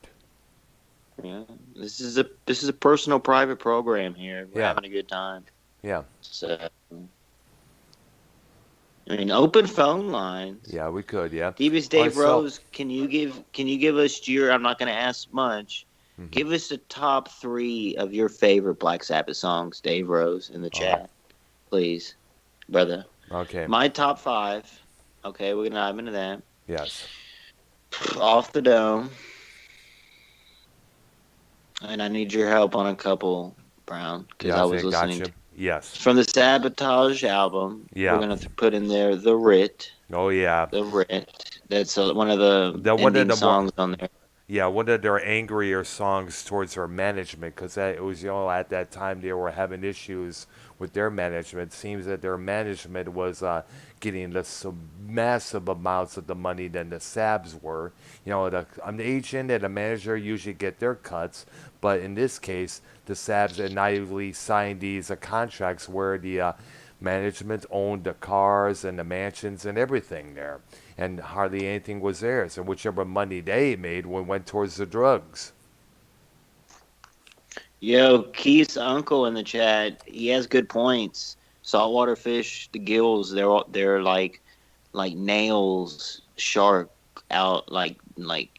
Yeah, this is a personal, private program here. We're Yeah. having a good time. Yeah. So, I mean, open phone lines. Yeah, we could. Yeah. Devious All right. Dave So. Rose, can you give us your? I'm not going to ask much. Mhm. Give us the top three of your favorite Black Sabbath songs, Dave Rose, in the Oh. chat, please, brother. Okay. My top five. Okay, we're gonna dive into that. Yes. Off the Dome, and I need your help on a couple, Brown, because I Yes. was I got listening you. to Yes. from the Sabotage album. We're Yeah. gonna put in there the Writ, Oh yeah. the Writ. That's one of the The one of ending the more. songs on there. Yeah, one of their angrier songs towards their management, because it was, at that time they were having issues with their management. It seems that their management was getting some massive amounts of the money than the Sabs were. An agent and a manager usually get their cuts, but in this case, the Sabs had naively signed these contracts where the management owned the cars and the mansions and everything there, and hardly anything was theirs. And whichever money they made went towards the drugs. Yo, Keith's uncle in the chat. He has good points. Saltwater fish, the gills, they're like nails, sharp out. Like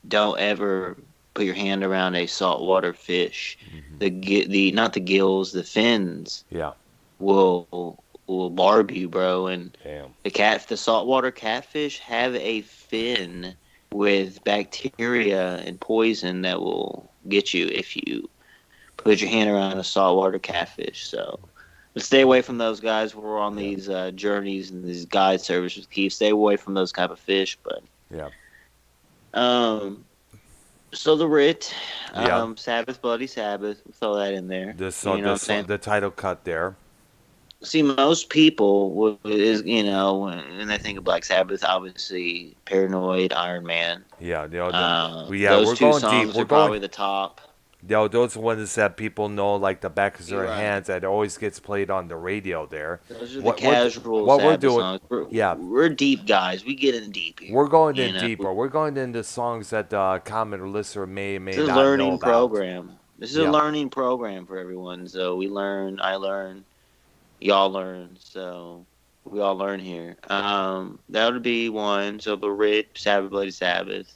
don't ever put your hand around a saltwater fish. Hmm. The not the gills, the fins Yeah. will barb you, bro. And Damn. the saltwater catfish have a fin with bacteria and poison that will get you if you put your hand around a saltwater catfish. So let's stay away from those guys. We're on Yeah. these journeys and these guide services. Keep stay away from those type of fish. But Yeah. um, so the Writ, Yeah. Sabbath, Bloody Sabbath. We'll throw that in there. This You so know what I'm this saying? the title cut there. See, most people is when they think of Black Sabbath, obviously Paranoid, Iron Man. Yeah. Those We're two going deep. songs We're are going. probably the top. Those ones that people know like the back of You're their right. hands, that always gets played on the radio there. Those are the What we're casual what we're Sabbath doing? songs. Yeah. We're deep guys. We get in deep here. We're going You in know, deeper. We're going into songs that the common listener may it's a not know learning about. program. This is a Yeah. learning program for everyone. So we learn, I learn, y'all learn. So we all learn here. That would be one. So the Rit, Sabbath, Bloody Sabbath.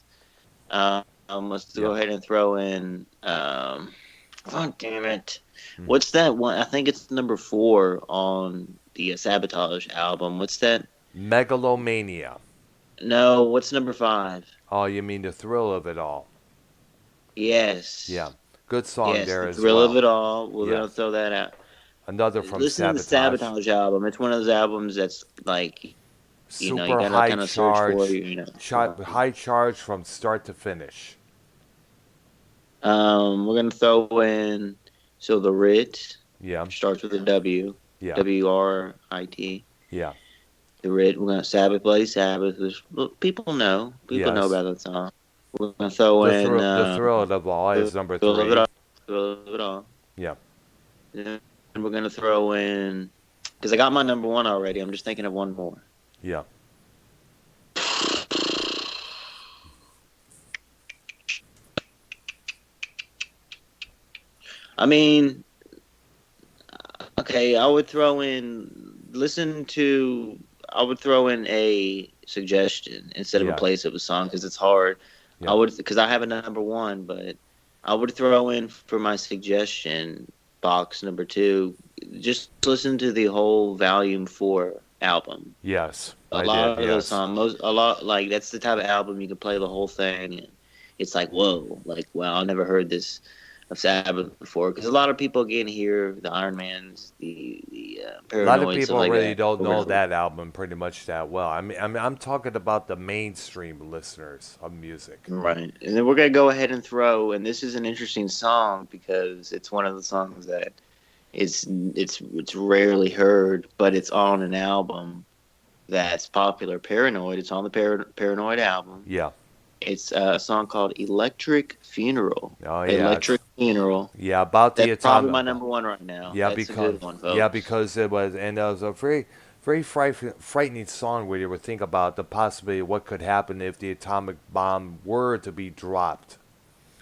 Let's Yeah. go ahead and throw in. Oh damn it! Mhm. What's that one? I think it's number 4 on the Sabotage album. What's that? Megalomania. No, what's number 5? Oh, you mean the thrill of it all? Yes. Yeah. Good song Yes, there the as thrill of well. it all. We're Yeah. gonna throw that out. Another from Listen to the Sabotage. Sabotage album. It's one of those albums that's like, you Super gotta high kind of search for. charge. High charge from start to finish. We're gonna throw in. So the Writ Yeah. starts with a W. Yeah. WRIT. Yeah. The Writ. We're gonna Sabbath, Bloody Sabbath, which people know. People know Yes. about that song. We're gonna throw in The thrill of it all is number Thrill of It 3. All. Thrill of It All. Yeah. And we're gonna throw in because I got my number 1 already. I'm just thinking of one more. Yeah. I mean, okay, I would throw in listen to. I would throw in a suggestion instead of a Yeah. place of a song because it's hard. Yeah. I would because I have a number 1, but I would throw in for my suggestion box number 2. Just listen to the whole Volume 4 album. Yes. A I lot did. of those Yes. songs, a lot like that's the type of album you can play the whole thing, and it's like whoa, like wow, I never heard this of Sabbath before because a lot of people again hear the Iron Mans, the A lot of Paranoid stuff people like really that. don't know that album pretty much that well. I'm talking about the mainstream listeners of music. Right, and then we're gonna go ahead and throw, and this is an interesting song because it's one of the songs that it's rarely heard, but it's on an album that's popular. Paranoid. It's on the Paranoid album. Yeah. It's a song called Electric Funeral. Oh yeah. Electric Funeral. Yeah. About the That's probably my atomic. number 1 right now. Yeah, That's a good one, folks. because it was, and it was a very frightening song where you would think about the possibility of what could happen if the atomic bomb were to be dropped.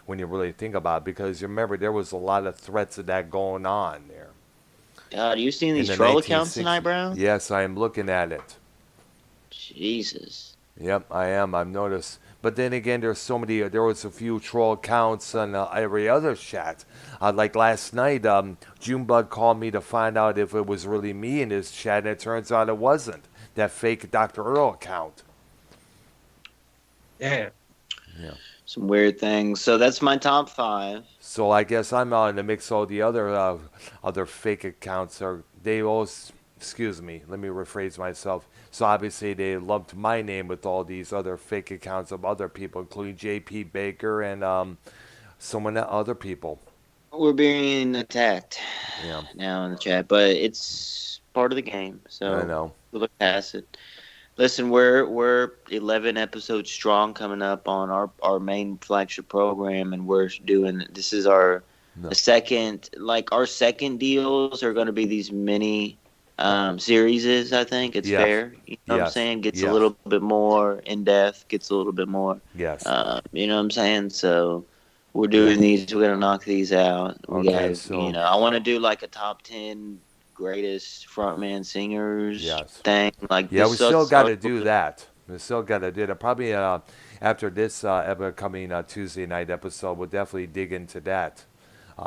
When you really think about it, because you remember there was a lot of threats of that going on there God, you seen in these the troll accounts 1960s. tonight, Brown? Yes, I am looking at it. Jesus. Yep, I am. I've noticed. But then again, there's so many. There was a few troll accounts on every other chat. Like last night, Junebug called me to find out if it was really me in his chat, and it turns out it wasn't. That fake Dr. Earl account. Damn. Yeah. Some weird things. So that's my top 5. So I guess I'm out in the mix. All the other fake accounts are they all. Excuse me. Let me rephrase myself. So obviously they lumped my name with all these other fake accounts of other people, including J.P. Baker and other people. We're being attacked Yeah, now in the chat, but it's part of the game, I so know. we'll look past it. Listen, we're 11 episodes strong coming up on our main flagship program, and we're doing this is our No. the second our second deals are going to be these mini series. I think it's Yes. fair. You know what I'm Yes. saying? Gets a Yes. little bit more in depth. Gets a little bit more. Yes. You know what I'm saying? So we're doing these. We're gonna knock these out. We Okay. got So I want to do like a top 10 greatest frontman singers yes. thing. Like Yeah, this we still sucks. got to do that. We still got to do that. Probably after this coming Tuesday night episode, we'll definitely dig into that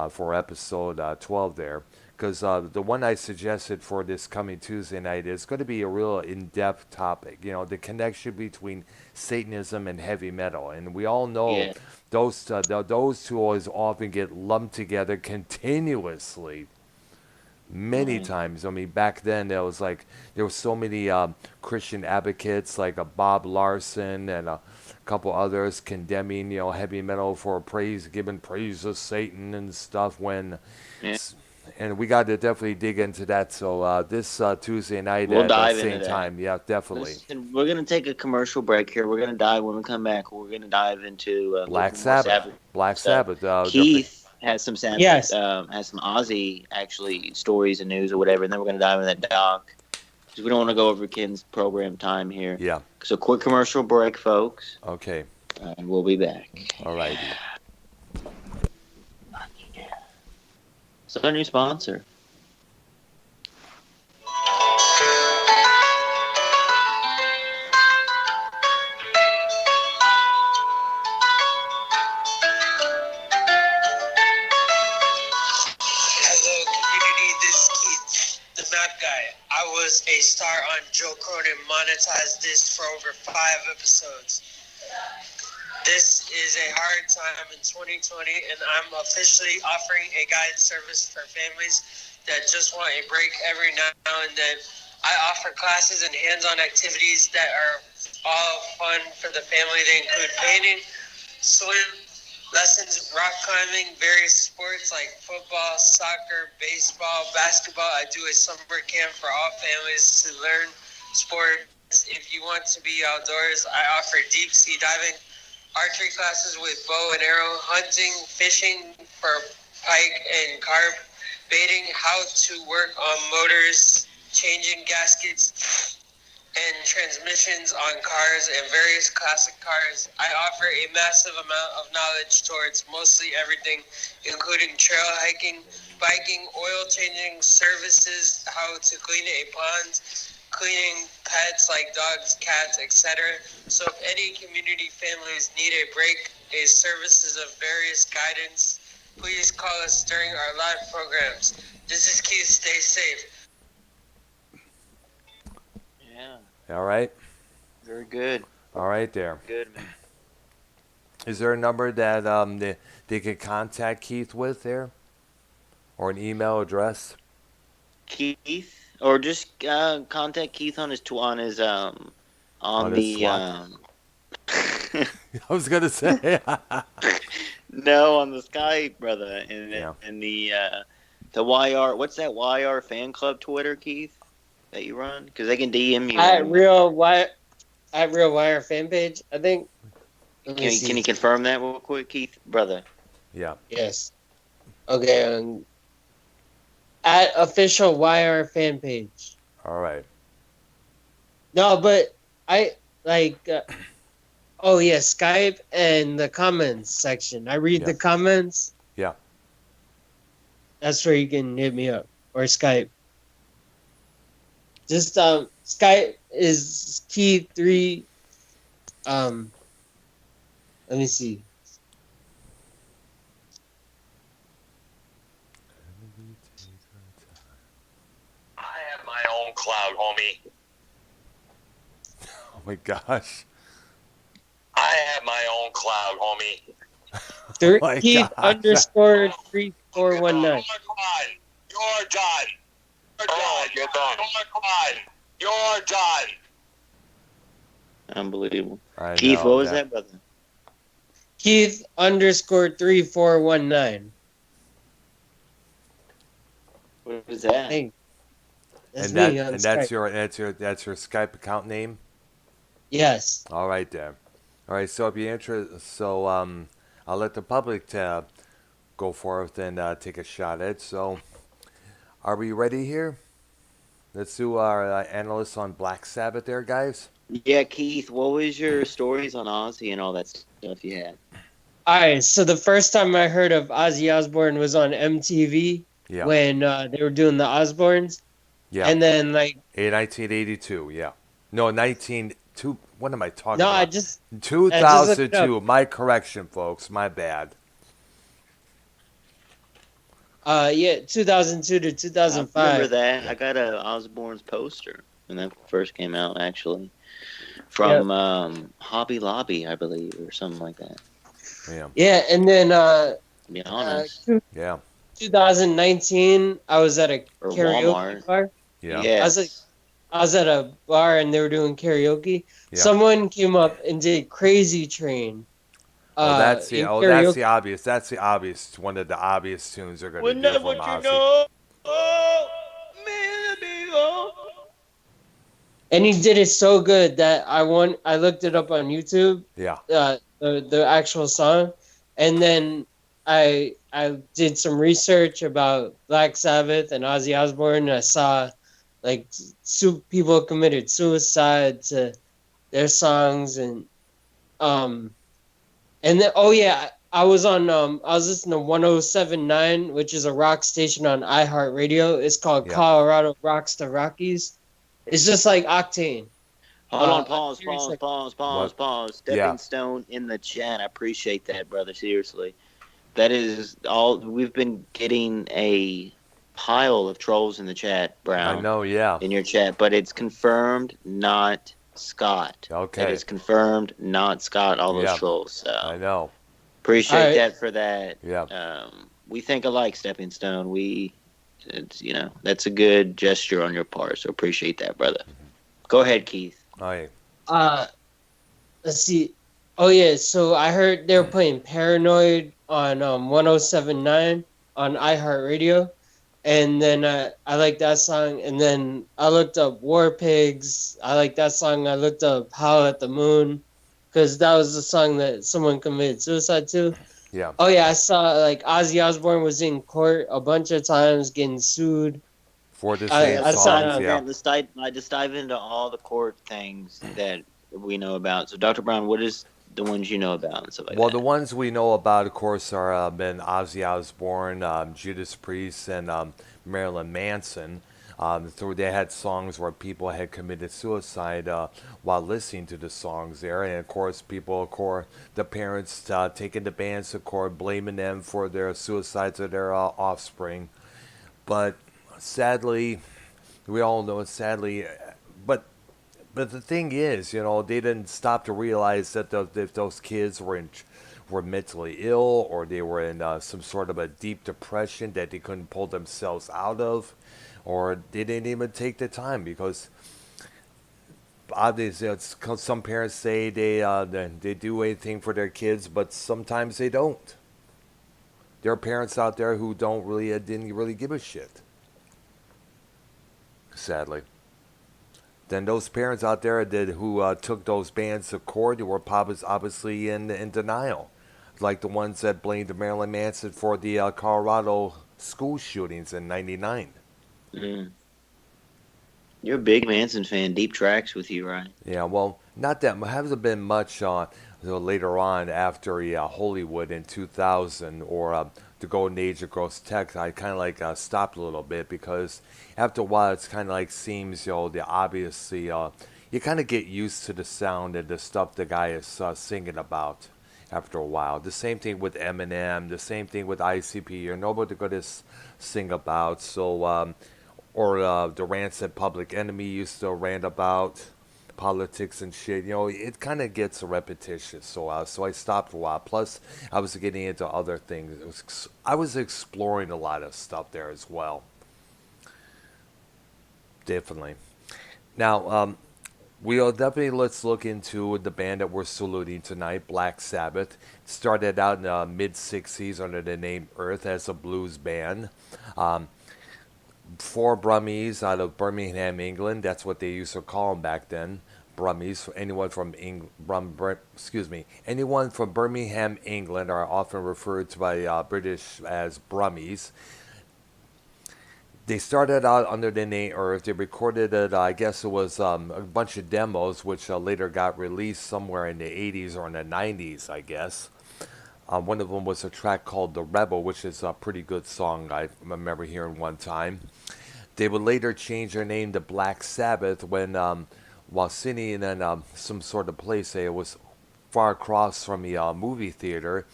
for episode 12 there. Because the one I suggested for this coming Tuesday night is going to be a real in-depth topic. You know, the connection between Satanism and heavy metal. And we all know Yeah. those two always often get lumped together continuously many Right. times. I mean, back then there was so many Christian advocates like Bob Larson and a couple others condemning heavy metal for giving praise to Satan and stuff. Yeah. And we got to definitely dig into that. So this Tuesday night We'll at the dive into same that. time, yeah, definitely. Listen, we're gonna take a commercial break here. We're gonna dive when we come back. We're gonna dive into a Black little more Sabbath, Sabbath Black stuff. Sabbath. Keith has some Sabbath, Yes. has some Aussie actually stories and news or whatever, and then we're gonna dive into that doc because we don't want to go over Ken's program time here. Yeah. So quick commercial break, folks, Okay. and we'll be back. All righty. So our new sponsor. Hello, community. This is Keith, the map guy. I was a star on Joe Cronin Monetized This for over 5 episodes. This is a hard time in 2020, and I'm officially offering a guide service for families that just want a break every now and then. I offer classes and hands-on activities that are all fun for the family. They include painting, swim, lessons, rock climbing, various sports like football, soccer, baseball, basketball. I do a summer camp for all families to learn sports. If you want to be outdoors, I offer deep sea diving, archery classes with bow and arrow, hunting, fishing for pike and carp, baiting, how to work on motors, changing gaskets and transmissions on cars and various classic cars. I offer a massive amount of knowledge towards mostly everything, including trail hiking, biking, oil changing services, how to clean a pond, cleaning pets like dogs, cats, etc. So if any community families need a break, a services of various guidance, please call us during our live programs. This is Keith. Stay safe. Yeah, All right. very good. All right there. Good, man. Is there a number that they could contact Keith with there, or an email address? Keith, or just contact Keith on his on his on his the SWAT? I was gonna say. no, on the Skype, brother, and Yeah. and the YR. What's that YR fan club Twitter, Keith, that you run? Because they can DM you. At Real Wire fan page, I think. Let me see. Can you confirm that real quick, Keith, brother? Yeah. Yes. Okay. At official YR fan page. All right. No, but I like. Oh yeah, Skype and the comments section. I read the Yes. comments. Yeah. That's where you can hit me up or Skype. Just Skype is key 3. Um, let me see. I have my own cloud, homie. Oh my gosh. I have my own cloud, homie. Oh my Keith gosh. underscore 3419. You're done. You're done. You're done. You're done. Unbelievable. I Keith, know what was that, brother? Keith underscore 3419. What was that? Hey, that's And me that on and Skype. that's your Skype account name. Yes. All right then. All right. So if you're interested, I'll let the public go forth and take a shot at it. So are we ready here? Let's do our analysis on Black Sabbath, there, guys. Yeah, Keith, what was your stories on Ozzy and all that stuff you had? All right. So the first time I heard of Ozzy Osbourne was on MTV Yeah. when they were doing the Osbournes. Yeah. And then, like, In 1982. Yeah. No, 19. What am I talking no, about? I just looked it up. 2002. My correction, folks. My bad. Yeah, 2002 to I 2005. remember that. I got a Osbourne's poster when that first came out, actually, Yep. from Hobby Lobby, I believe, or something like that. Yeah. Yeah, and then To be honest, Yeah. 2019, I was at a or karaoke Walmart. bar. Yeah. Yes. I was at a bar and they were doing karaoke. Yeah. Someone came up and did "Crazy Train." In That's karaoke. the obvious. That's the obvious. One of the obvious tunes they're gonna Wouldn't do that from what you Ozzy. know? Oh, man, amigo. And he did it so good that I looked it up on YouTube, Yeah. the actual song, and then I did some research about Black Sabbath and Ozzy Osbourne. And I saw like people committed suicide to their songs, um and then oh yeah, I was listening to 107.9, which is a rock station on iHeartRadio. It's called Yeah. Colorado Rocks the Rockies. It's just like Octane. Hold on, On pause, Sirius pause, XM. pause, pause, What? pause. Yeah. Stepping Stone in the chat. I appreciate that, brother. Seriously. That is all. We've been getting a pile of trolls in the chat, I Brown, know. Yeah. in your chat, but it's confirmed not Scott. Okay. That is confirmed not Scott, all those Yeah. trolls. I So know. appreciate All right. that for that. Yeah. We think alike, Stepping Stone. It's, that's a good gesture on your part, so appreciate that, brother. Go ahead, Keith. Oh, yeah. Uh, let's see. Oh yeah, so I heard they were playing "Paranoid" on 107.9 on iHeartRadio, and then I like that song. And then I looked up War Pigs. I like that song. I looked up "Howl at the Moon" because that was the song that someone committed suicide to. Yeah. Oh yeah, I saw like Ozzy Osbourne was in court a bunch of times getting sued. For the I, same Yeah, I saw songs. besides Yeah. that, let's dive into all the court things that we know about. So, Dr. Brown, what is the ones you know about and stuff like Well, that? the ones we know about, of course, are been Ozzy Osbourne, Judas Priest, and Marilyn Manson. So they had songs where people had committed suicide while listening to the songs there, and of course, the parents taking the bands to court, blaming them for their suicides of their offspring. But sadly, we all know it. Sadly, but but the thing is, they didn't stop to realize that if those kids were mentally ill, or they were in some sort of a deep depression that they couldn't pull themselves out of, or they didn't even take the time, because obviously some parents say they do anything for their kids, but sometimes they don't. There are parents out there who didn't really give a shit. Sadly. Then those parents out there who took those bands to court were obviously in denial, like the ones that blamed Marilyn Manson for the Colorado school shootings in '99. Mm. You're a big Manson fan. Deep tracks with you, right? Yeah, well, not that hasn't been much later on after Hollywood in 2000, or the Golden Age of gross text, I kind of like stopped a little bit because after a while, it's kind of like seems the obviously you kind of get used to the sound and the stuff the guy is singing about after a while. The same thing with Eminem, the same thing with ICP. You're nobody going to sing about. So, or the rants that Public Enemy used to rant about politics and shit. It kind of gets repetitious. So I stopped for a while. Plus, I was getting into other things. I was exploring a lot of stuff there as well. Definitely. Now, we'll definitely let's look into the band that we're saluting tonight, Black Sabbath. It started out in the mid '60s under the name Earth as a blues band. Um, Four Brummies out of Birmingham, England. That's what they used to call them back then. Brummies. Anyone from anyone from Birmingham, England, are often referred to by British as Brummies. They started out under the name Earth. They recorded it, I guess it was a bunch of demos, which later got released somewhere in the 80s or in the 90s, I guess. One of them was a track called The Rebel, which is a pretty good song I remember hearing one time. They would later change their name to Black Sabbath when, while sitting in some sort of place, it was far across from the movie theater,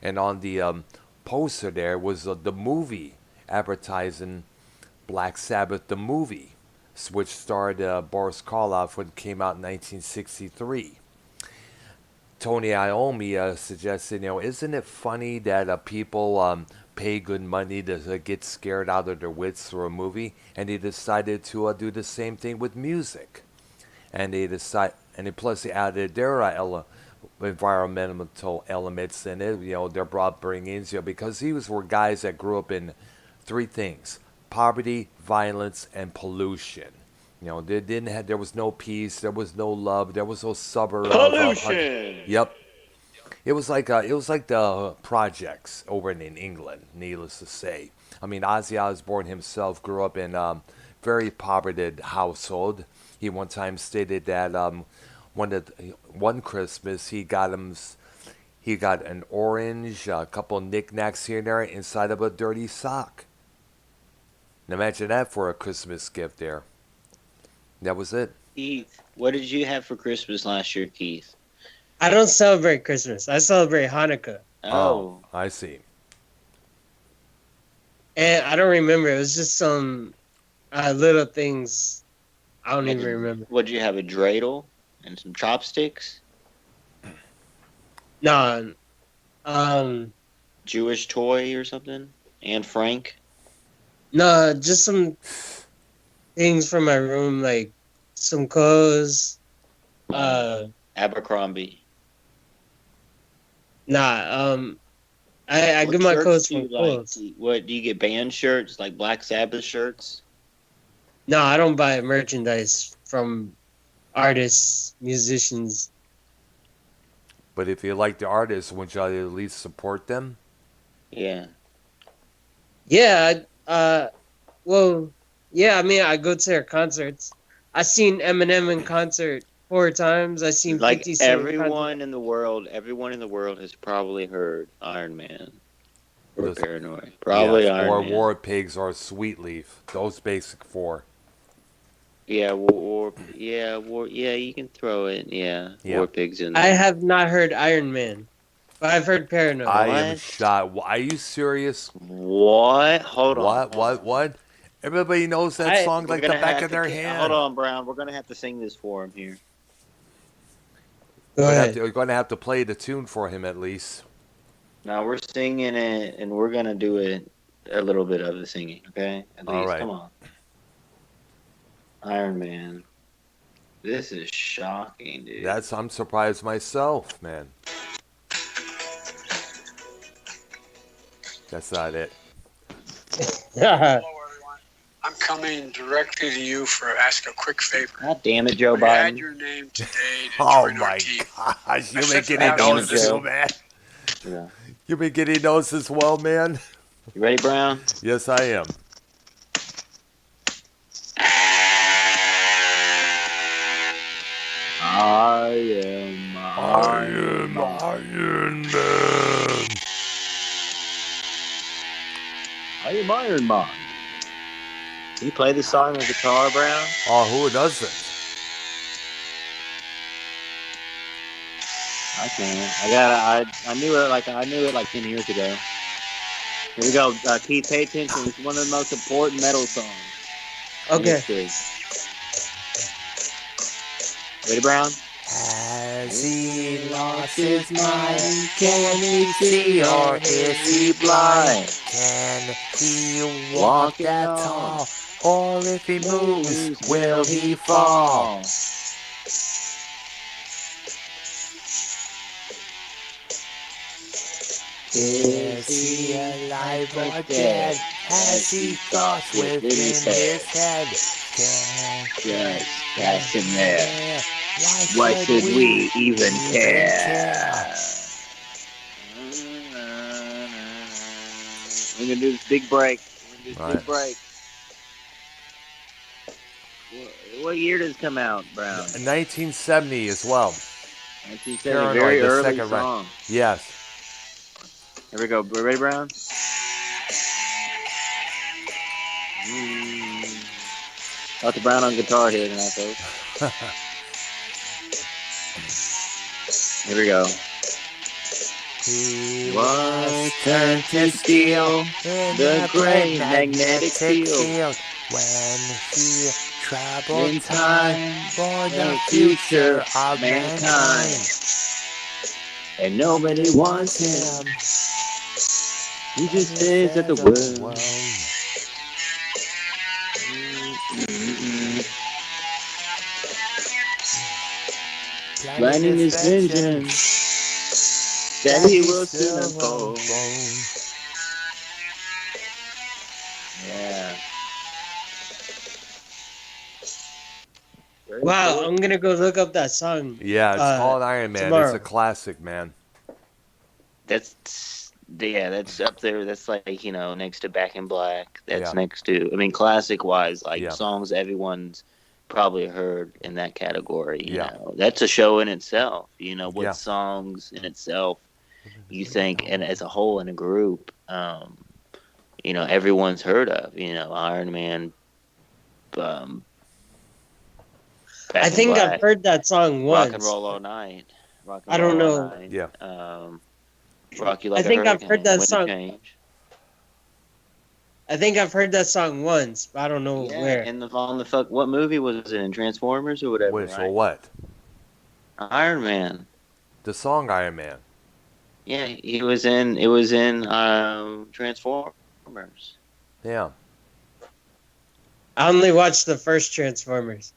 and on the poster there was the movie advertising Black Sabbath, the movie, which starred Boris Karloff when it came out in 1963. Tony Iommi suggested, isn't it funny that people pay good money to get scared out of their wits through a movie? And he decided to do the same thing with music. And plus they added their environmental elements in it, their broad bringings, because these were guys that grew up in three things: poverty, violence, and pollution. There was no peace, there was no love, there was no suburb. Pollution. Yep. It was like the projects over in England. Needless to say, I mean, Ozzy Osbourne himself grew up in a very poverty household. He one time stated that one Christmas he got an orange, a couple knickknacks here and there inside of a dirty sock. Now imagine that for a Christmas gift there. That was it. Keith, what did you have for Christmas last year, Keith? I don't celebrate Christmas. I celebrate Hanukkah. Oh, I see. And I don't remember. It was just some little things. I don't even remember. What did you have? A dreidel and some chopsticks? No. Jewish toy or something? Anne Frank? No, just some things from my room, like some clothes. Abercrombie. Nah, I get my clothes from clothes. What do you get? Band shirts, like Black Sabbath shirts? No, I don't buy merchandise from artists, musicians. But if you like the artists, wouldn't you at least support them? Yeah. Yeah, well, yeah, I mean, I go to their concerts. I seen Eminem in concert 4 times. I seen Like 50 Cent everyone in the world has probably heard Iron Man or Paranoid. Probably Iron or Man. War Pigs or Sweet Leaf. Those basic 4. Yeah, you can throw it. Yeah, Yep. War Pigs in there. I have not heard Iron Man, but I've heard Paranoid. I am shot. Are you serious? What? Hold on. What? Everybody knows that song like the back of their hand. Hold on, Brown. We're gonna have to sing this for him here. Go ahead. We're going to have to play the tune for him at least. Now we're singing it, and we're gonna do it a little bit of the singing, okay? At least, All right. Come on. Iron Man. This is shocking, dude. I'm surprised myself, man. That's not it. Hello, everyone. I'm coming directly to you for ask a quick favor. God damn it, Joe Will you add Biden. your name today to Oh join our my team? gosh, you've I been said getting for those Joe. too, man. Yeah. You've been getting those as well, man. You ready, Brown? Yes, I am. I am Iron Man. Iron Man. Can you play this song on guitar, Brown? Oh, who doesn't? I can. I knew it like 10 years ago. Here we go. Keith, pay attention. It's one of the most important metal songs. Okay. Ready, Brown? Has he lost his mind? Can he see or is he blind? Can he walk that tall? Or if he moves, will he fall? Is he alive or dead? Has he thoughts within his head? Can Just catch him there. Why should we even care? We're gonna do this big break. Right. What year does it come out, Brown? 1970 as well. 1970. Paranoid, Very the early second song. round. Yes. Here we go. Ready, Brown? Dr. Brown on guitar here tonight, folks. Here we go. He Was turned to steel in the great magnetic field. when he traveled In time time for the the future future of mankind. And nobody wants him. He just stares at the world. Planning his vengeance that he will soon unfold. Yeah. Wow, I'm gonna go look up that song. Yeah, it's called Iron Man. tomorrow. It's a classic, man. That's up there. That's like, next to Back in Black. That's Yeah. next to, classic wise, like Yeah. songs everyone's probably heard in that category. You Yeah. know, that's a show in itself. What Yeah. songs in itself you think, and as a whole in a group, everyone's heard of. Iron Man. Back I in think Black, I've heard that song once. Rock and Roll All Night. Rock and I don't Roll All know. Night. Yeah. Rock You Like I think a I've heard that Hurricane, song. Wind Change. I think I've heard that song once, but I don't know Yeah, where. what movie was it in? Transformers or whatever? Wait, right? so what? Iron Man. The song Iron Man. Yeah, it was in Transformers. Yeah. I only watched the first Transformers.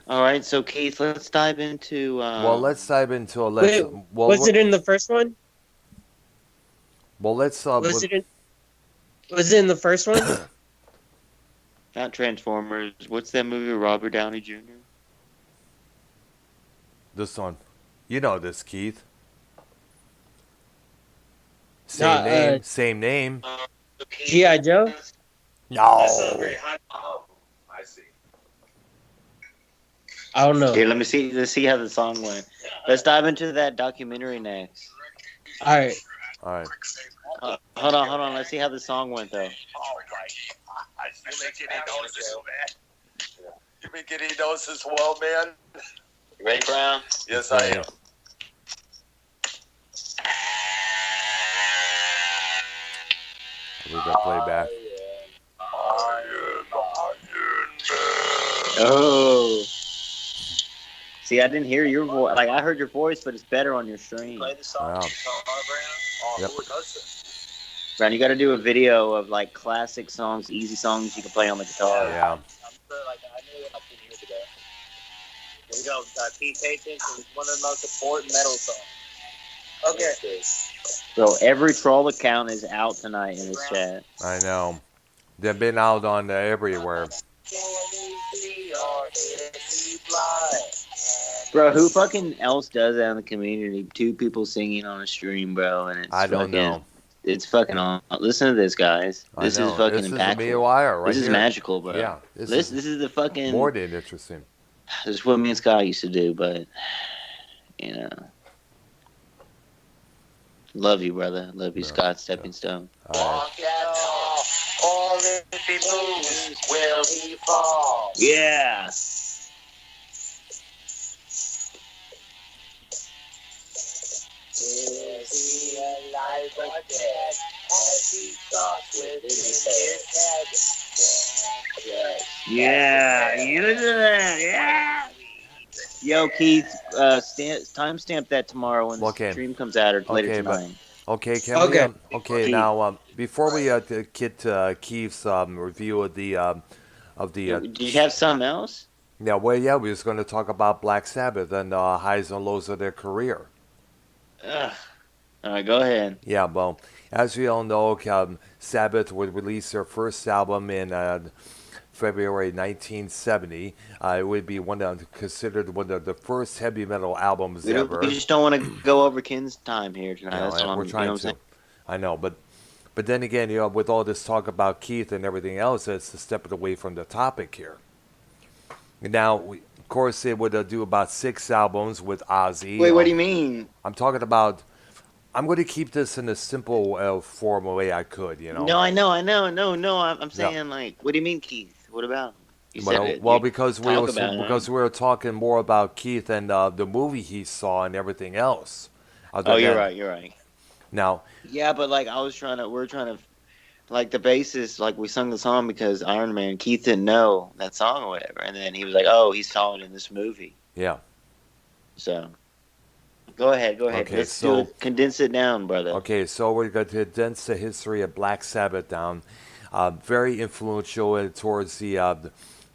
All right. So Keith, let's dive into. Well, let's dive into a Wait, was it in the first one? Well, let's. Was it in the first one? Not Transformers. What's that movie with Robert Downey Jr.? This one. You know this, Keith. Same name. G.I. Joe? No. Oh, I see. I don't know. Here, let's see how the song went. Let's dive into that documentary next. All right. Hold on. Let's see how the song went, though. All right. You make any notices, man? You make any notices, well, man? You ready, Brown? Yes, I am. We got playback. Oh. See, I didn't hear your voice. Like, I heard your voice, but it's better on your stream. Play the song. Wow. Yep. Who does it? Brown, you got to do a video of, like, classic songs, easy songs you can play on the guitar. Yeah. I'm sure, I knew it like 10 years ago. Here we go. Keith, pay attention. It's one of the most important metal songs. Okay. So every troll account is out tonight in this chat. I know. They've been out on everywhere. Bro, who fucking else does that in the community? Two people singing on a stream, bro, and it's I don't know. It's fucking on. Listen to this, guys. This is fucking this impactful. Is a wire right this is here. magical, bro. Yeah. This is the fucking. More than interesting. This is what me and Scott used to do, but Love you, brother. Love you, Yeah, Scott yeah. Stepping Stone. All right. Walk at all if he moves, will he fall? Yeah. Is he alive or dead? As he thoughts within his head. Yeah. You listen to that. Yeah. Yo, Keith, timestamp that tomorrow when the Okay. stream comes out or later Okay, but tonight. okay, can we Okay. okay Keith, now before we get to Keith's review of the did you have something else? yeah, well, yeah, we was going to talk about Black Sabbath and highs and lows of their career. Ugh. All right, go ahead. Yeah, well, as we all know, Sabbath would release their first album in February 1970. It would be considered one of the first heavy metal albums We ever. just don't want to go over Ken's time here tonight. That's all We're I'm. You know trying what I'm saying? to. I know, but then again, with all this talk about Keith and everything else, it's a step away from the topic here. Now, of course, they would do about 6 albums with Ozzy. Wait, what do you mean? I'm talking about. I'm going to keep this in a simple form way I could, No, I know. No. I'm Yeah. saying like, what do you mean, Keith? What about him? You said Well, it. well, You because talk about it. we were talking more about Keith and the movie he saw and everything else. Other Oh, you're than right. You're right. now, Yeah, but like we're trying to, like the basis, like we sung the song because Iron Man, Keith didn't know that song or whatever, and then he was like, oh, he saw it in this movie. yeah. So, go ahead. Okay, Let's so- do it. Condense it down, brother. Okay, so we're going to condense the history of Black Sabbath down. Very influential towards the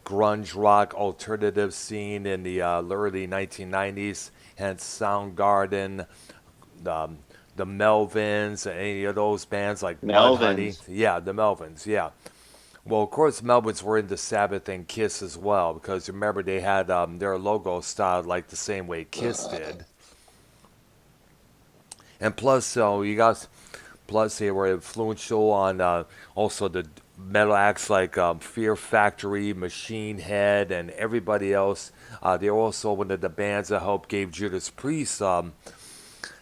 grunge rock alternative scene in the early 1990s, hence Soundgarden, the Melvins, any of those bands like Mudhoney. Melvins. Yeah, the Melvins, yeah. Well, of course, Melvins were into Sabbath and Kiss as well, because remember they had their logo styled like the same way Kiss did. And plus, they were influential on also the metal acts like Fear Factory, Machine Head, and everybody else. They were also one of the bands that helped gave Judas Priest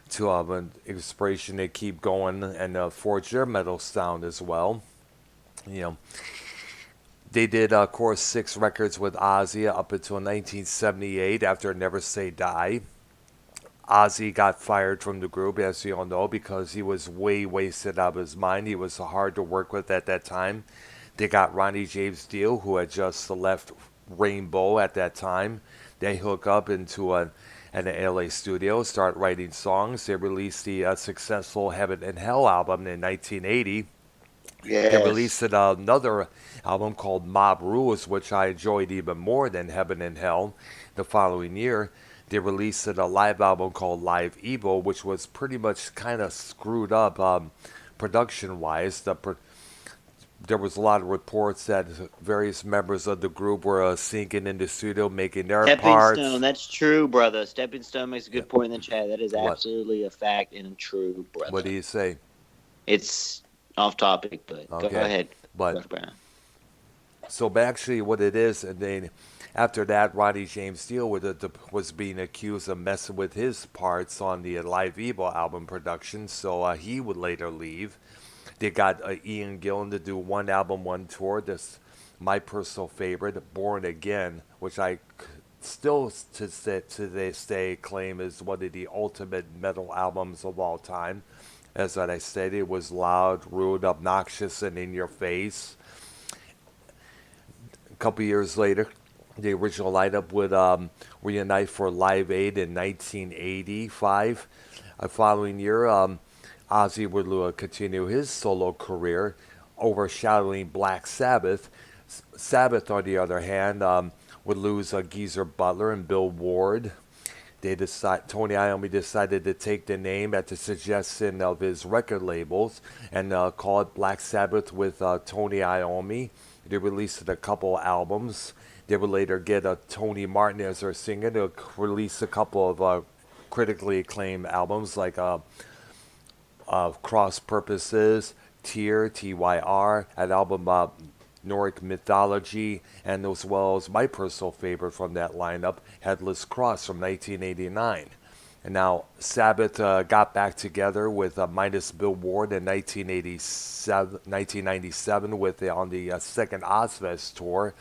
to an inspiration to keep going and forge their metal sound as well. You know, they did, of course, 6 records with Ozzy up until 1978 after Never Say Die. Ozzy got fired from the group, as you all know, because he was way wasted out of his mind. He was hard to work with at that time. They got Ronnie James Dio, who had just left Rainbow at that time. They hook up into an LA studio, start writing songs. They released the successful Heaven and Hell album in 1980. They released Yes. another album called Mob Rules, which I enjoyed even more than Heaven and Hell. The following year, they released a live album called Live Evil, which was pretty much kind of screwed up production-wise. There was a lot of reports that various members of the group were singing in the studio, making their Stepping parts. Stone. That's true, brother. Stepping Stone makes a Yeah. good point in the chat. That is What? absolutely a fact and true, brother. What do you say? It's off topic, but go Okay. ahead. But Dr. Brown. but actually, what it is, and then after that, Ronnie James Dio was being accused of messing with his parts on the Live Evil album production, so he would later leave. They got Ian Gillan to do one album, one tour. This my personal favorite, Born Again, which I still to this day claim is one of the ultimate metal albums of all time. As I said, it was loud, rude, obnoxious, and in your face. A couple years later, the original lineup would reunite for Live Aid in 1985. The following year, Ozzy would continue his solo career, overshadowing Black Sabbath. Sabbath, on the other hand, would lose Geezer Butler and Bill Ward. Tony Iommi decided to take the name at the suggestion of his record labels and call it Black Sabbath with Tony Iommi. They released a couple albums. They would later get Tony Martin as their singer to release a couple of critically acclaimed albums like Cross Purposes, Tyr, an album Nordic Mythology, and as well as my personal favorite from that lineup, Headless Cross from 1989. And now Sabbath got back together with minus Bill Ward in 1997 with on the second Ozfest tour.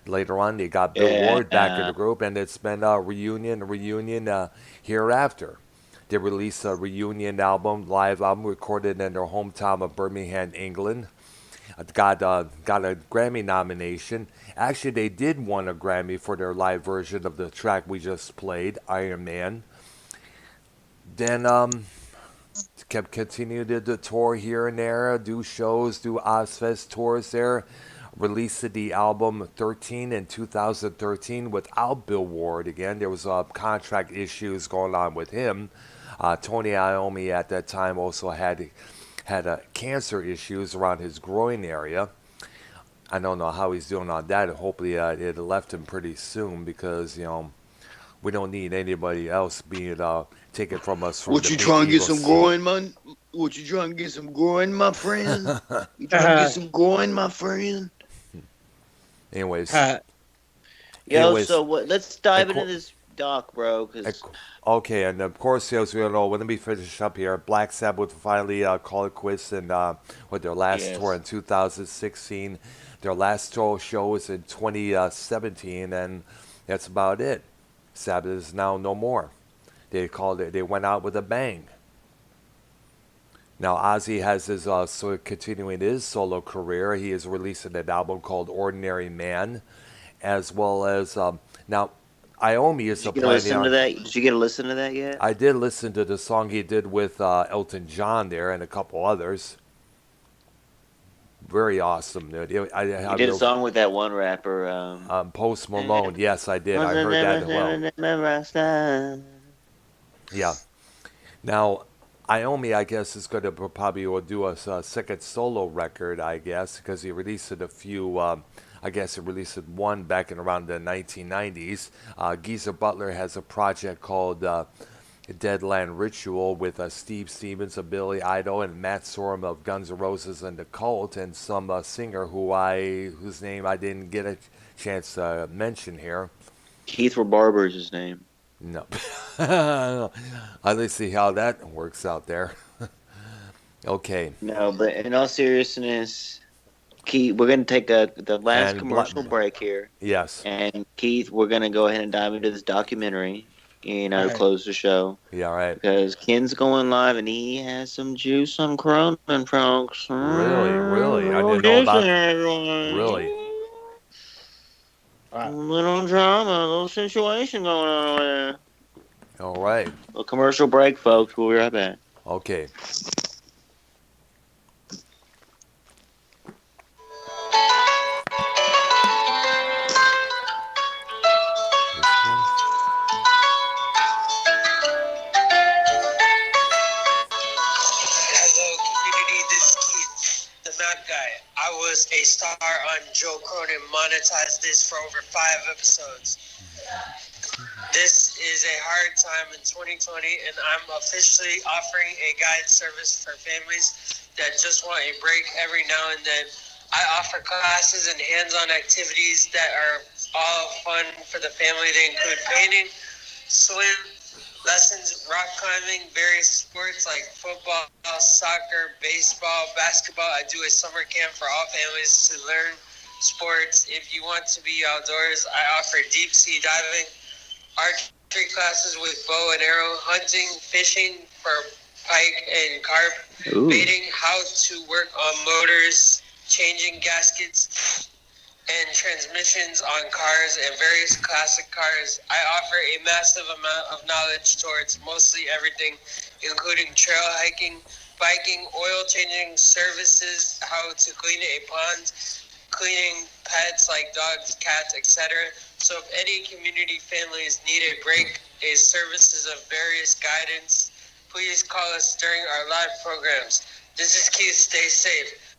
Later on, they got Bill Ward back in the Yeah. group, and it's been a reunion hereafter. They released a reunion album, live album, recorded in their hometown of Birmingham, England. Got a Grammy nomination. Actually, they did win a Grammy for their live version of the track we just played, Iron Man. Then kept continuing the tour here and there, do shows, do Ozfest tours there. Released the album 13 in 2013 without Bill Ward again. There was contract issues going on with him. Tony Iommi at that time also had cancer issues around his groin area. I don't know how he's doing on that. Hopefully, it left him pretty soon because we don't need anybody else being taken from us from What the you big trying to get Eagles. some groin, man? What you trying to get some groin, my friend? You trying to get some groin, my friend? Anyways, Uh, Yo, anyways, so what? Let's dive into acco- this doc, bro. Cause ac- okay, and of course, as we all know, when we finish up here, Black Sabbath finally call it quits and with their last tour yes, in 2016. Their last tour show was in 2017, and that's about it. Sabbath is now no more. They called it. They went out with a bang. Now Ozzy has his continuing his solo career. He is releasing an album called Ordinary Man, as well as now Iommi is did you get to planning listen to on. that? Did you get to listen to that yet? I did listen to the song he did with Elton John there and a couple others. Very awesome, dude. He did a song with that one rapper. Post Malone. Yes, I did. I Wasn't heard that never, as well. never, never stop. Yeah. Now, Iommi, I guess, is going to probably will do a second solo record, I guess, because he released a few. I guess he released one back in around the 1990s. Geezer Butler has a project called Deadland Ritual with Steve Stevens of Billy Idol and Matt Sorum of Guns N' Roses and the Cult, and some singer whose name I didn't get a chance to mention here. Keith Barber is his name. No. Let's see how that works out there. Okay. No, but in all seriousness, Keith, we're gonna take the last And commercial break here, yes. and Keith, we're gonna go ahead and dive into this documentary, to Alright. close the show Yeah, right. because Ken's going live and he has some juice on Cronin, folks. Really? I Little didn't know juice about in everyone. really. Alright. Little drama, a little situation going on over there. All right. A commercial break, folks. We'll be right back. Okay. This one? Hello, community. This is Keith, the map guy. I was a star on Joe Cronin, monetized this for over 5 episodes. This is a hard time in 2020, and I'm officially offering a guide service for families that just want a break every now and then. I offer classes and hands-on activities that are all fun for the family. They include painting, swim, lessons, rock climbing, various sports like football, soccer, baseball, basketball. I do a summer camp for all families to learn sports. If you want to be outdoors, I offer deep sea diving, archery classes with bow and arrow, hunting, fishing for pike and carp, Ooh. baiting, how to work on motors, changing gaskets and transmissions on cars and various classic cars. I offer a massive amount of knowledge towards mostly everything, including trail hiking, biking, oil changing services, how to clean a pond, cleaning pets like dogs, cats, etc. So if any community families need a break, a services of various guidance, please call us during our live programs. This is Keith. Stay safe.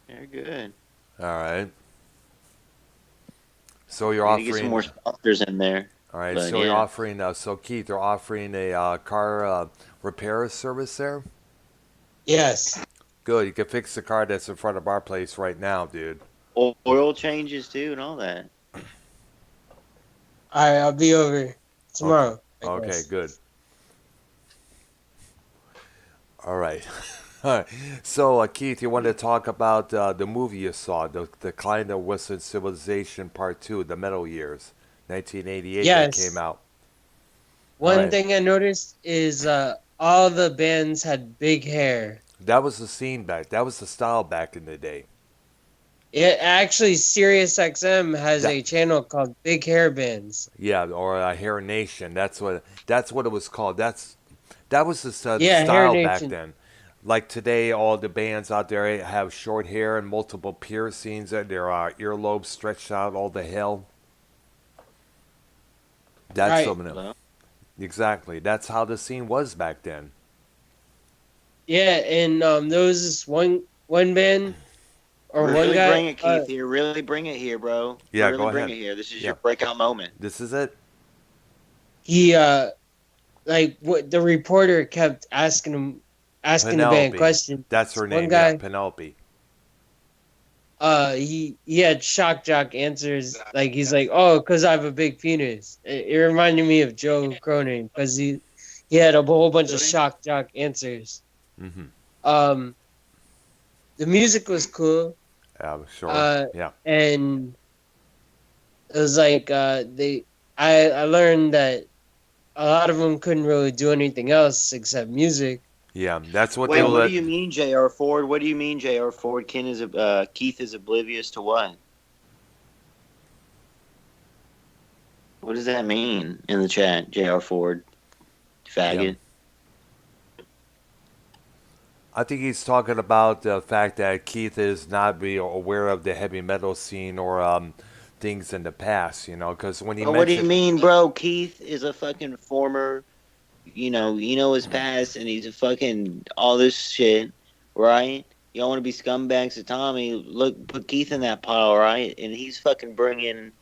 Very good. All right. So you're We need to get some offering. more sponsors in there. All right. but So you're yeah. offering. So Keith, they're offering a car repair service there. Yes. Good. You can fix the car that's in front of our place right now, dude. Oil changes too and all that. Alright, I'll be over Okay. tomorrow, I Okay, guess. good. All right. All right. So, Keith, you want to talk about the movie you saw, The Decline of Western Civilization Part 2, The Metal Years, 1988, that came Yes. out. All One right. thing I noticed is all the bands had big hair. That was the scene back. That was the style back in the day. It actually Sirius XM has That a channel called Big Hair Bands. Yeah, or Hair Nation. That's what it was called. That was the Yeah, Hair style back Nation. then. Like today, all the bands out there have short hair and multiple piercings, and their earlobes stretched out all the hell. That's Right. some of them. Hello? Exactly. That's how the scene was back then. Yeah, and there was this one band or one Really guy. bring it, Keith. Here, really bring it here, bro. Yeah, Really go bring ahead. it here. This is Yeah, your breakout moment. this is it. He like what the reporter kept asking the band Penelope. questions. That's her One name. Yeah, guy, Penelope. he had shock jock answers. Like he's like, oh, because I have a big penis. It reminded me of Joe Cronin because he had a whole bunch of Really? shock jock answers. Mm-hmm. Um, the music was cool. Yeah, sure. Uh, Yeah. and it was like I learned that a lot of them couldn't really do anything else except music. Yeah, that's what Wait, they'll what do let. you mean, J.R. Ford? What do you mean, J.R. Ford? Keith is oblivious to what? What does that mean in the chat, J.R. Ford? Yeah. Faggot. I think he's talking about the fact that Keith is not really aware of the heavy metal scene or things in the past, because when he But what do you mentioned, mean, bro? Keith is a fucking former, his past, and he's a fucking all this shit, right? Y'all want to be scumbags to Tommy? Look, put Keith in that pile, right? And he's fucking bringing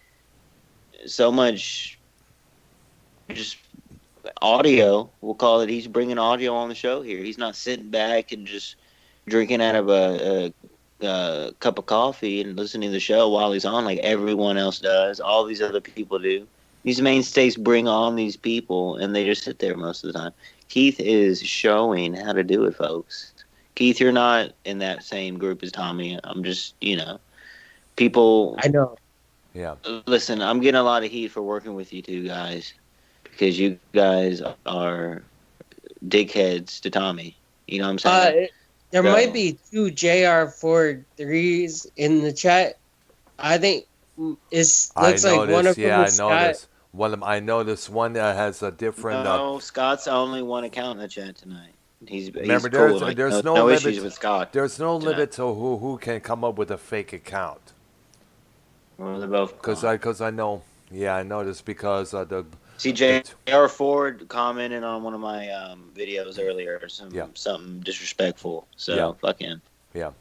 so much just audio. We'll call it. He's bringing audio on the show here. He's not sitting back and just drinking out of a cup of coffee and listening to the show while he's on, like everyone else does. All these other people do. These mainstays bring on these people, and they just sit there most of the time. Keith is showing how to do it, folks. Keith, you're not in that same group as Tommy. I'm just, people. I know. yeah, Listen, I'm getting a lot of heat for working with you two guys because you guys are dickheads to Tommy. You know what I'm saying? There So- might be two JR Ford threes in the chat. I think it looks I like one of noticed. them Yeah, I is Scott. noticed. I noticed one that has a different. No, Scott's only one account in the chat tonight. He's Remember, cool. there's no no limit. issues with Scott. There's no tonight. limit to who can come up with a fake account. Well, they're both gone. Because I know. Yeah, I noticed because the CJ Ford commented on one of my videos earlier, Yeah. something disrespectful. So Yeah. fuck him. yeah.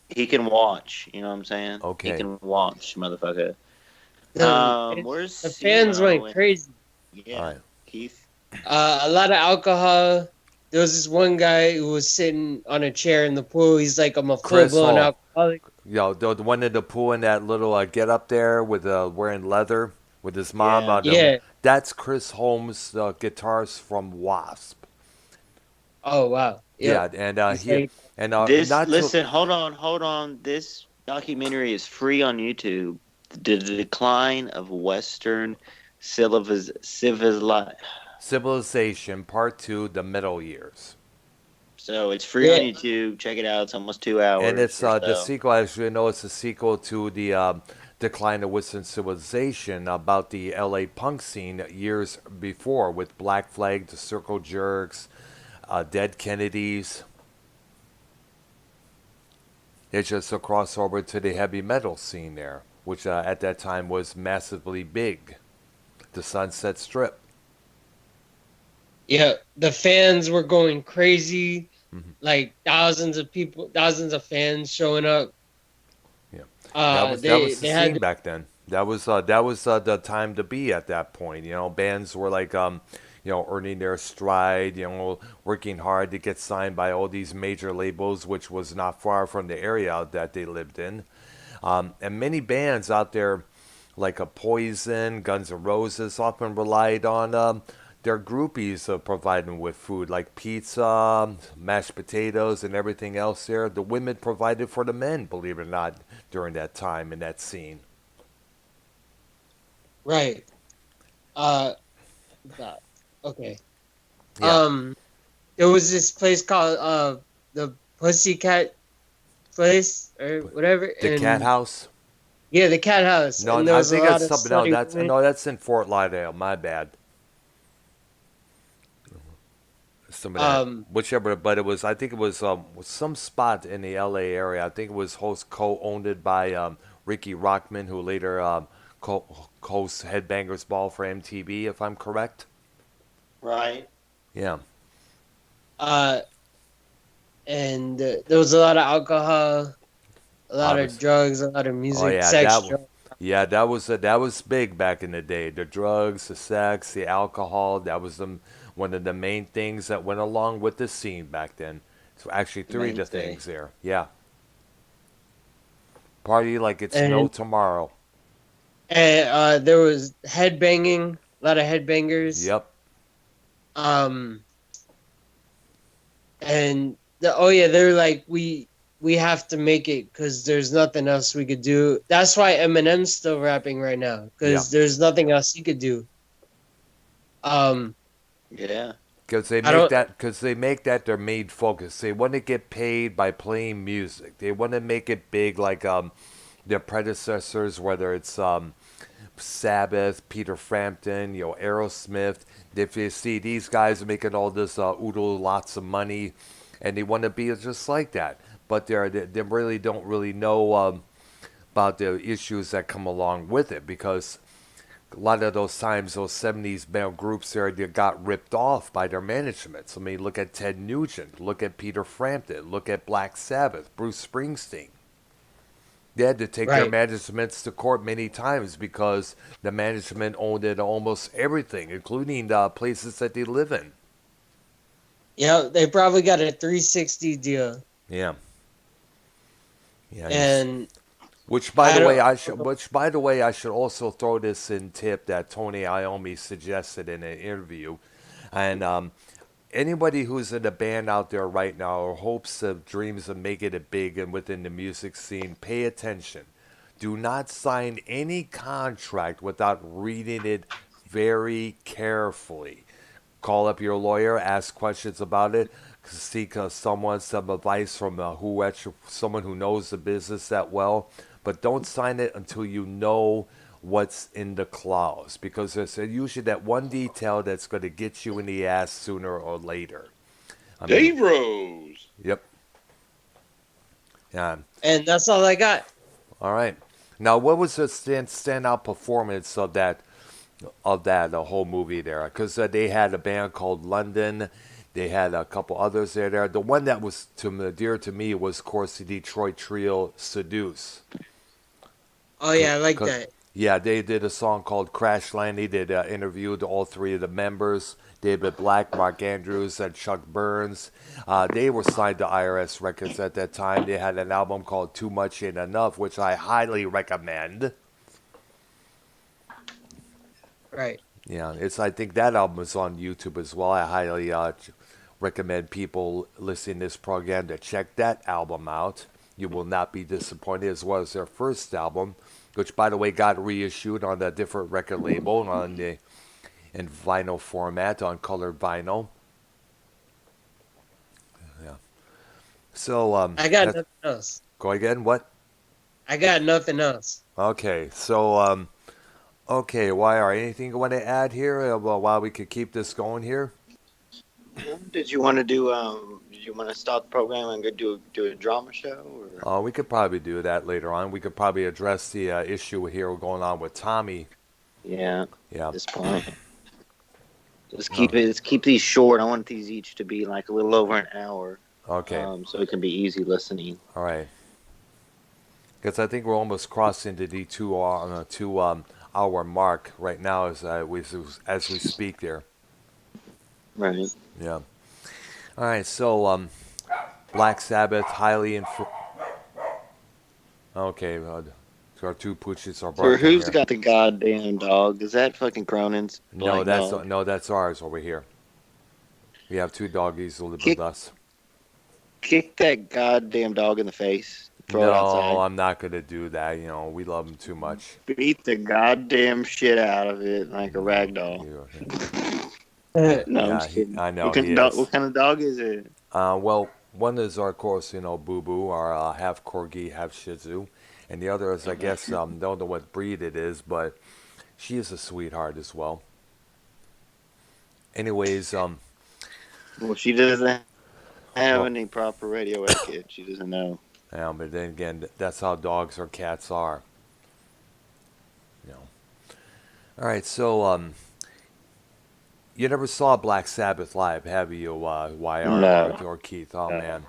He can watch. You know what I'm saying? Okay. He can watch, motherfucker. Where's The fans went crazy. Yeah, All right. Keith. A lot of alcohol. There was this one guy who was sitting on a chair in the pool. He's like, I'm a Chris full-blown Hall. alcoholic. The one in the pool in that little get up there with wearing leather with his mom. Yeah. Yeah. That's Chris Holmes' guitars from Wasp. Oh, wow. Yeah, and He's he like- and This not listen, hold on. This documentary is free on YouTube. The decline of Western Civilization Part 2: The Middle Years. So it's free on Yeah. YouTube. Check it out. It's almost 2 hours. And it's or the so. sequel. As you know, it's a sequel to the Decline of Western Civilization about the LA punk scene years before with Black Flag, the Circle Jerks, Dead Kennedys. It's just a crossover to the heavy metal scene there, which at that time was massively big. The Sunset Strip. Yeah, the fans were going crazy. Mhm. Like thousands of fans showing up. Yeah. That was the they had scene back then. That was the time to be at that point. Bands were like earning their stride. Working hard to get signed by all these major labels, which was not far from the area that they lived in. And many bands out there like a Poison, Guns N' Roses often relied on their groupies providing with food like pizza, mashed potatoes, and everything else there. The women provided for the men, believe it or not, during that time in that scene. Right. Uh, God. Okay. Yeah, There was this place called the Pussycat Place or whatever, the cat and house. yeah, the Cat House, No, and there I was a think lot that's of something. No, slutty that's women. no, that's in Fort Lauderdale. My bad. Some of that, Um, whichever. But it was. I think it was some spot in the L.A. area. I think it was co-owned by Ricky Rockman, who later hosts Headbangers Ball for MTV, if I'm correct. Right. Yeah. uh, and there was a lot of alcohol, a lot of Obviously. drugs, a lot of Oh music, yeah, sex, drugs. yeah, that was big back in the day. The drugs, the sex, the alcohol. That was one of the main things that went along with the scene back then. So actually, three of the Mainstay. things there. Yeah. Party like it's no and tomorrow. there was headbanging, a lot of headbangers. Yep. Um, and oh yeah, they're like we have to make it because there's nothing else we could do. That's why Eminem's still rapping right now Yeah. because there's nothing else he could do. Um, Yeah. I don't. Because they make that their main focus. They want to get paid by playing music. They want to make it big like their predecessors, whether it's Sabbath, Peter Frampton, Aerosmith. If you see these guys are making all this oodle lots of money, and they want to be just like that, but they really don't really know about the issues that come along with it because a lot of those times, those 70s band groups there, they got ripped off by their managements. I mean, look at Ted Nugent, look at Peter Frampton, look at Black Sabbath, Bruce Springsteen. They had to take their Right. managements to court many times because the management owned it almost everything, including the places that they live in. Yeah, they probably got a 360 deal, Yeah, yeah. and Which, by I the way, don't. I should also throw this in tip that Tony Iommi suggested in an interview, and anybody who's in a band out there right now or hopes of dreams of making it big and within the music scene, pay attention. Do not sign any contract without reading it very carefully. Call up your lawyer, ask questions about it, seek some advice from someone who knows the business that well. But don't sign it until you know what's in the clause, because there's usually that one detail that's going to get you in the ass sooner or later. I mean, Dave Rose. yep. Yeah. And that's all I got. All right. Now, what was the standout performance of that the whole movie there? Because they had a band called London. They had a couple others there. The one that was dear to me was, of course, the Detroit trio Seduce. Oh yeah, I like 'Cause- that. yeah, they did a song called Crash Landing. They interviewed all three of the members, David Black, Mark Andrews, and Chuck Burns. They were signed to IRS Records at that time. They had an album called Too Much Ain't Enough, which I highly recommend. Right. Yeah, I think that album is on YouTube as well. I highly recommend people listening to this program to check that album out. You will not be disappointed, as well as their first album, which, by the way, got reissued on a different record label in vinyl format on colored vinyl. Yeah. So I got nothing else. go again. What? I got nothing else. Okay. So okay. YR, anything you want to add here? While we could keep this going here. Did you want to do? Did you want to start the program and go do a drama show? Or? We could probably do that later on. We could probably address the issue here going on with Tommy. Yeah. Yeah. At this point, let's keep these short. I want these each to be like a little over an hour. Okay. So it can be easy listening. All right. Because I think we're almost crossing the 2 hour mark right now as we speak there. Right. Yeah. All right. So Black Sabbath highly Okay. Our two pooches are For barking who's here. got the goddamn dog? Is that fucking Cronin's No, black dog? that's ours over here. We have two doggies who live with Kick, us. kick that goddamn dog in the face. Throw it No, outside. I'm not gonna do that. We love them too much. Beat the goddamn shit out of it like a No, rag doll. yeah, No, I'm yeah, just kidding. I know What he kind of dog? is. What kind of dog is it? Well, one is, of course, Boo Boo, our half Corgi, half Shih Tzu, and the other is, I guess, don't know what breed it is, but she is a sweetheart as well. Anyways, Well, she doesn't have well, any proper radio etiquette. She doesn't know. but then again, that's how dogs or cats are. You know. All right, so you never saw Black Sabbath live, have you, YR No, or Keith? Oh no. man.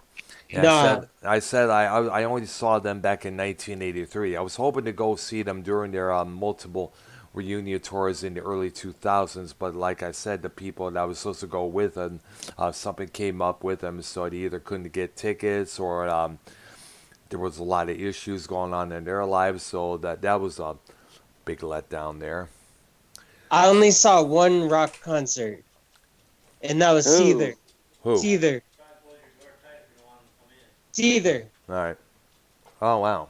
Yeah, Nah. I only saw them back in 1983. I was hoping to go see them during their multiple reunion tours in the early 2000s, but like I said, the people that I was supposed to go with, and something came up with them, so they either couldn't get tickets or there was a lot of issues going on in their lives, so that was a big letdown there. I only saw one rock concert, and that was Who? Seether. Who? Seether. Seether. All right. Oh wow.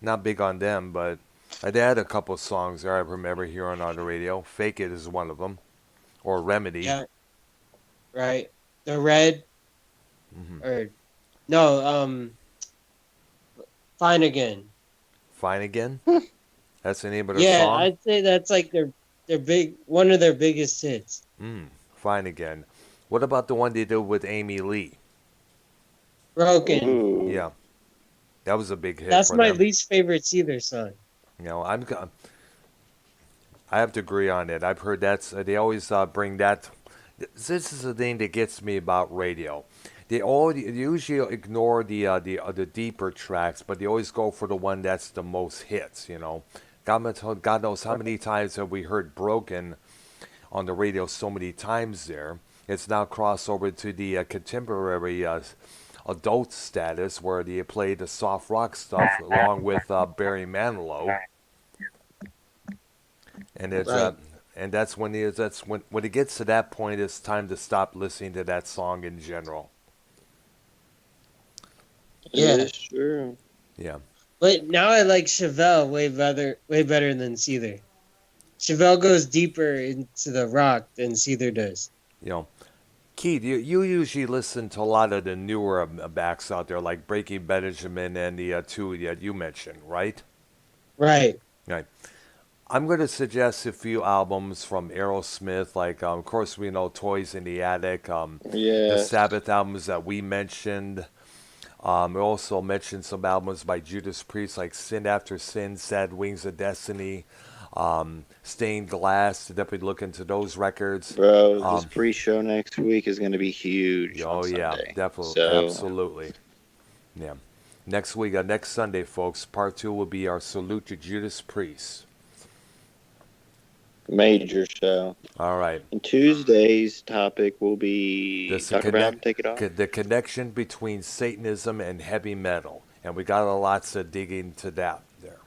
Not big on them, but they had a couple songs there I remember hearing on the radio. "Fake It" is one of them, or "Remedy." Yeah. Right. The Red. Hmm. Or no. Fine Again. "Fine Again." That's the name of their Yeah, song. I'd say that's like their big one of their biggest hits. "Fine Again." What about the one they did with Amy Lee? Broken. Ooh. Yeah, that was a big hit That's for my them. least favorite Seether song. I have to agree on it. I've heard they always bring that. This is the thing that gets me about radio. They usually ignore the deeper tracks, but they always go for the one that's the most hits. God knows how many times have we heard "Broken" on the radio so many times there. It's now crossed over to the contemporary adult status where they play the soft rock stuff along with Barry Manilow, and it's Right. and that's when it gets to that point, it's time to stop listening to that song in general. That Yeah. is true. Yeah, But now I like Chevelle way better than Seether. Chevelle goes deeper into the rock than Seether does. you know. Keith, you usually listen to a lot of the newer backs out there, like Breaking Benjamin and the two that you mentioned, right? Right. Right. I'm going to suggest a few albums from Aerosmith, like, of course, we know Toys in the Attic, the Yes. Sabbath albums that we mentioned. We also mentioned some albums by Judas Priest, like Sin After Sin, Sad Wings of Destiny, Stained Glass. Definitely look into those records. Bro, this Um, pre-show next week is going to be huge on oh, yeah, Sunday. definitely, So, absolutely. Yeah. Next week, next Sunday, folks, part 2 will be our salute to Judas Priest. major show. All right. And Tuesday's topic will be This Dr. Brown, take it off. the connection between Satanism and heavy metal, and we got a lot to dig into that there.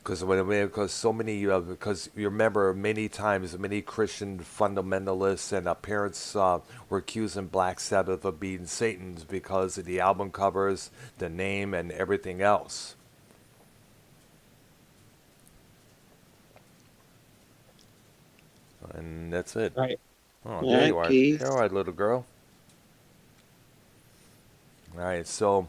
Because so many because you remember many times many Christian fundamentalists and parents were accusing Black Sabbath of being Satan's because of the album covers, the name, and everything else. And that's it. Right. Oh, Yeah, there you are. Keith. All right, little girl. All right, so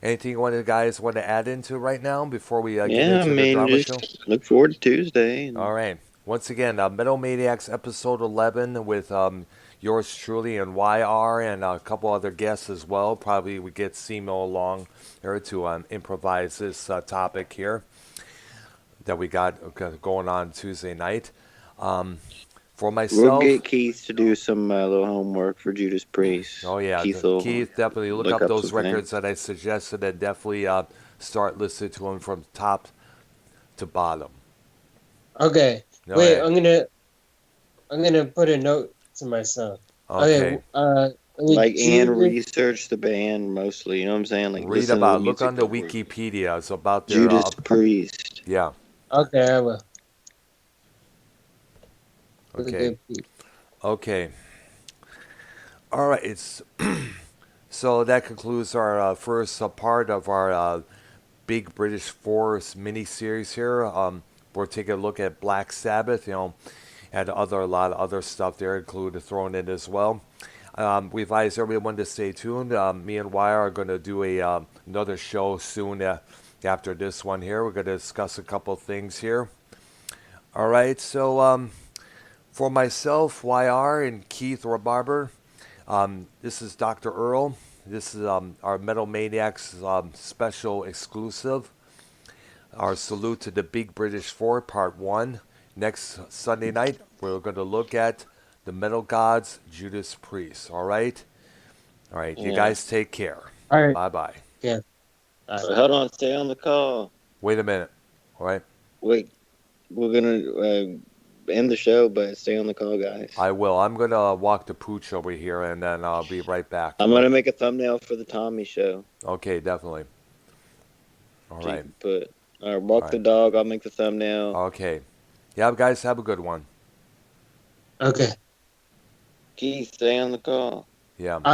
anything guys want to add into right now before we get Yeah, I into the mean, drama show? just look forward to Tuesday. And All right. Once again, Metal Maniacs episode 11 with yours truly and YR and a couple other guests as well. Probably we get Simo along there to improvise this topic here that we got going on Tuesday night. For we'll myself, get Keith to do some little homework for Judas Priest. oh yeah, Keith will Keith, definitely look look up up those some records things. that I suggested and definitely start listening to them from top to bottom. Okay. Go Wait, ahead. I'm gonna put a note to myself. Okay. Like, and Judas. research the band mostly. You know what I'm saying? Like, Read listen to the about, look music on the that we're Wikipedia. It's about their, Judas Priest. yeah, Okay, I will. okay, okay. All right, it's so that concludes our first part of our Big British Forest mini-series here. We're taking a look at Black Sabbath, and a lot of other stuff there included thrown in as well. We advise everyone to stay tuned. Me and Wire are going to do another show soon after this one here. We're going to discuss a couple things here. All right, so for myself, YR, and Keith Barber, this is Dr. Earl. This is our Metal Maniacs special exclusive. Our salute to the Big British Four, Part 1. Next Sunday night, we're going to look at the Metal Gods, Judas Priest. All right? All right, you Yeah. guys take care. All right. Bye-bye. Yeah. Hold on, stay on the call. Wait a minute. All right? Wait, we're gonna end the show, but stay on the call, guys. I will. I'm going to walk the pooch over here, and then I'll be right back. I'm gonna make a thumbnail for the Tommy show. Okay, definitely. All So you right. can put walk All the right. dog. I'll make the thumbnail. Okay. Yeah, guys, have a good one. Okay. Keith, stay on the call. Yeah. All right.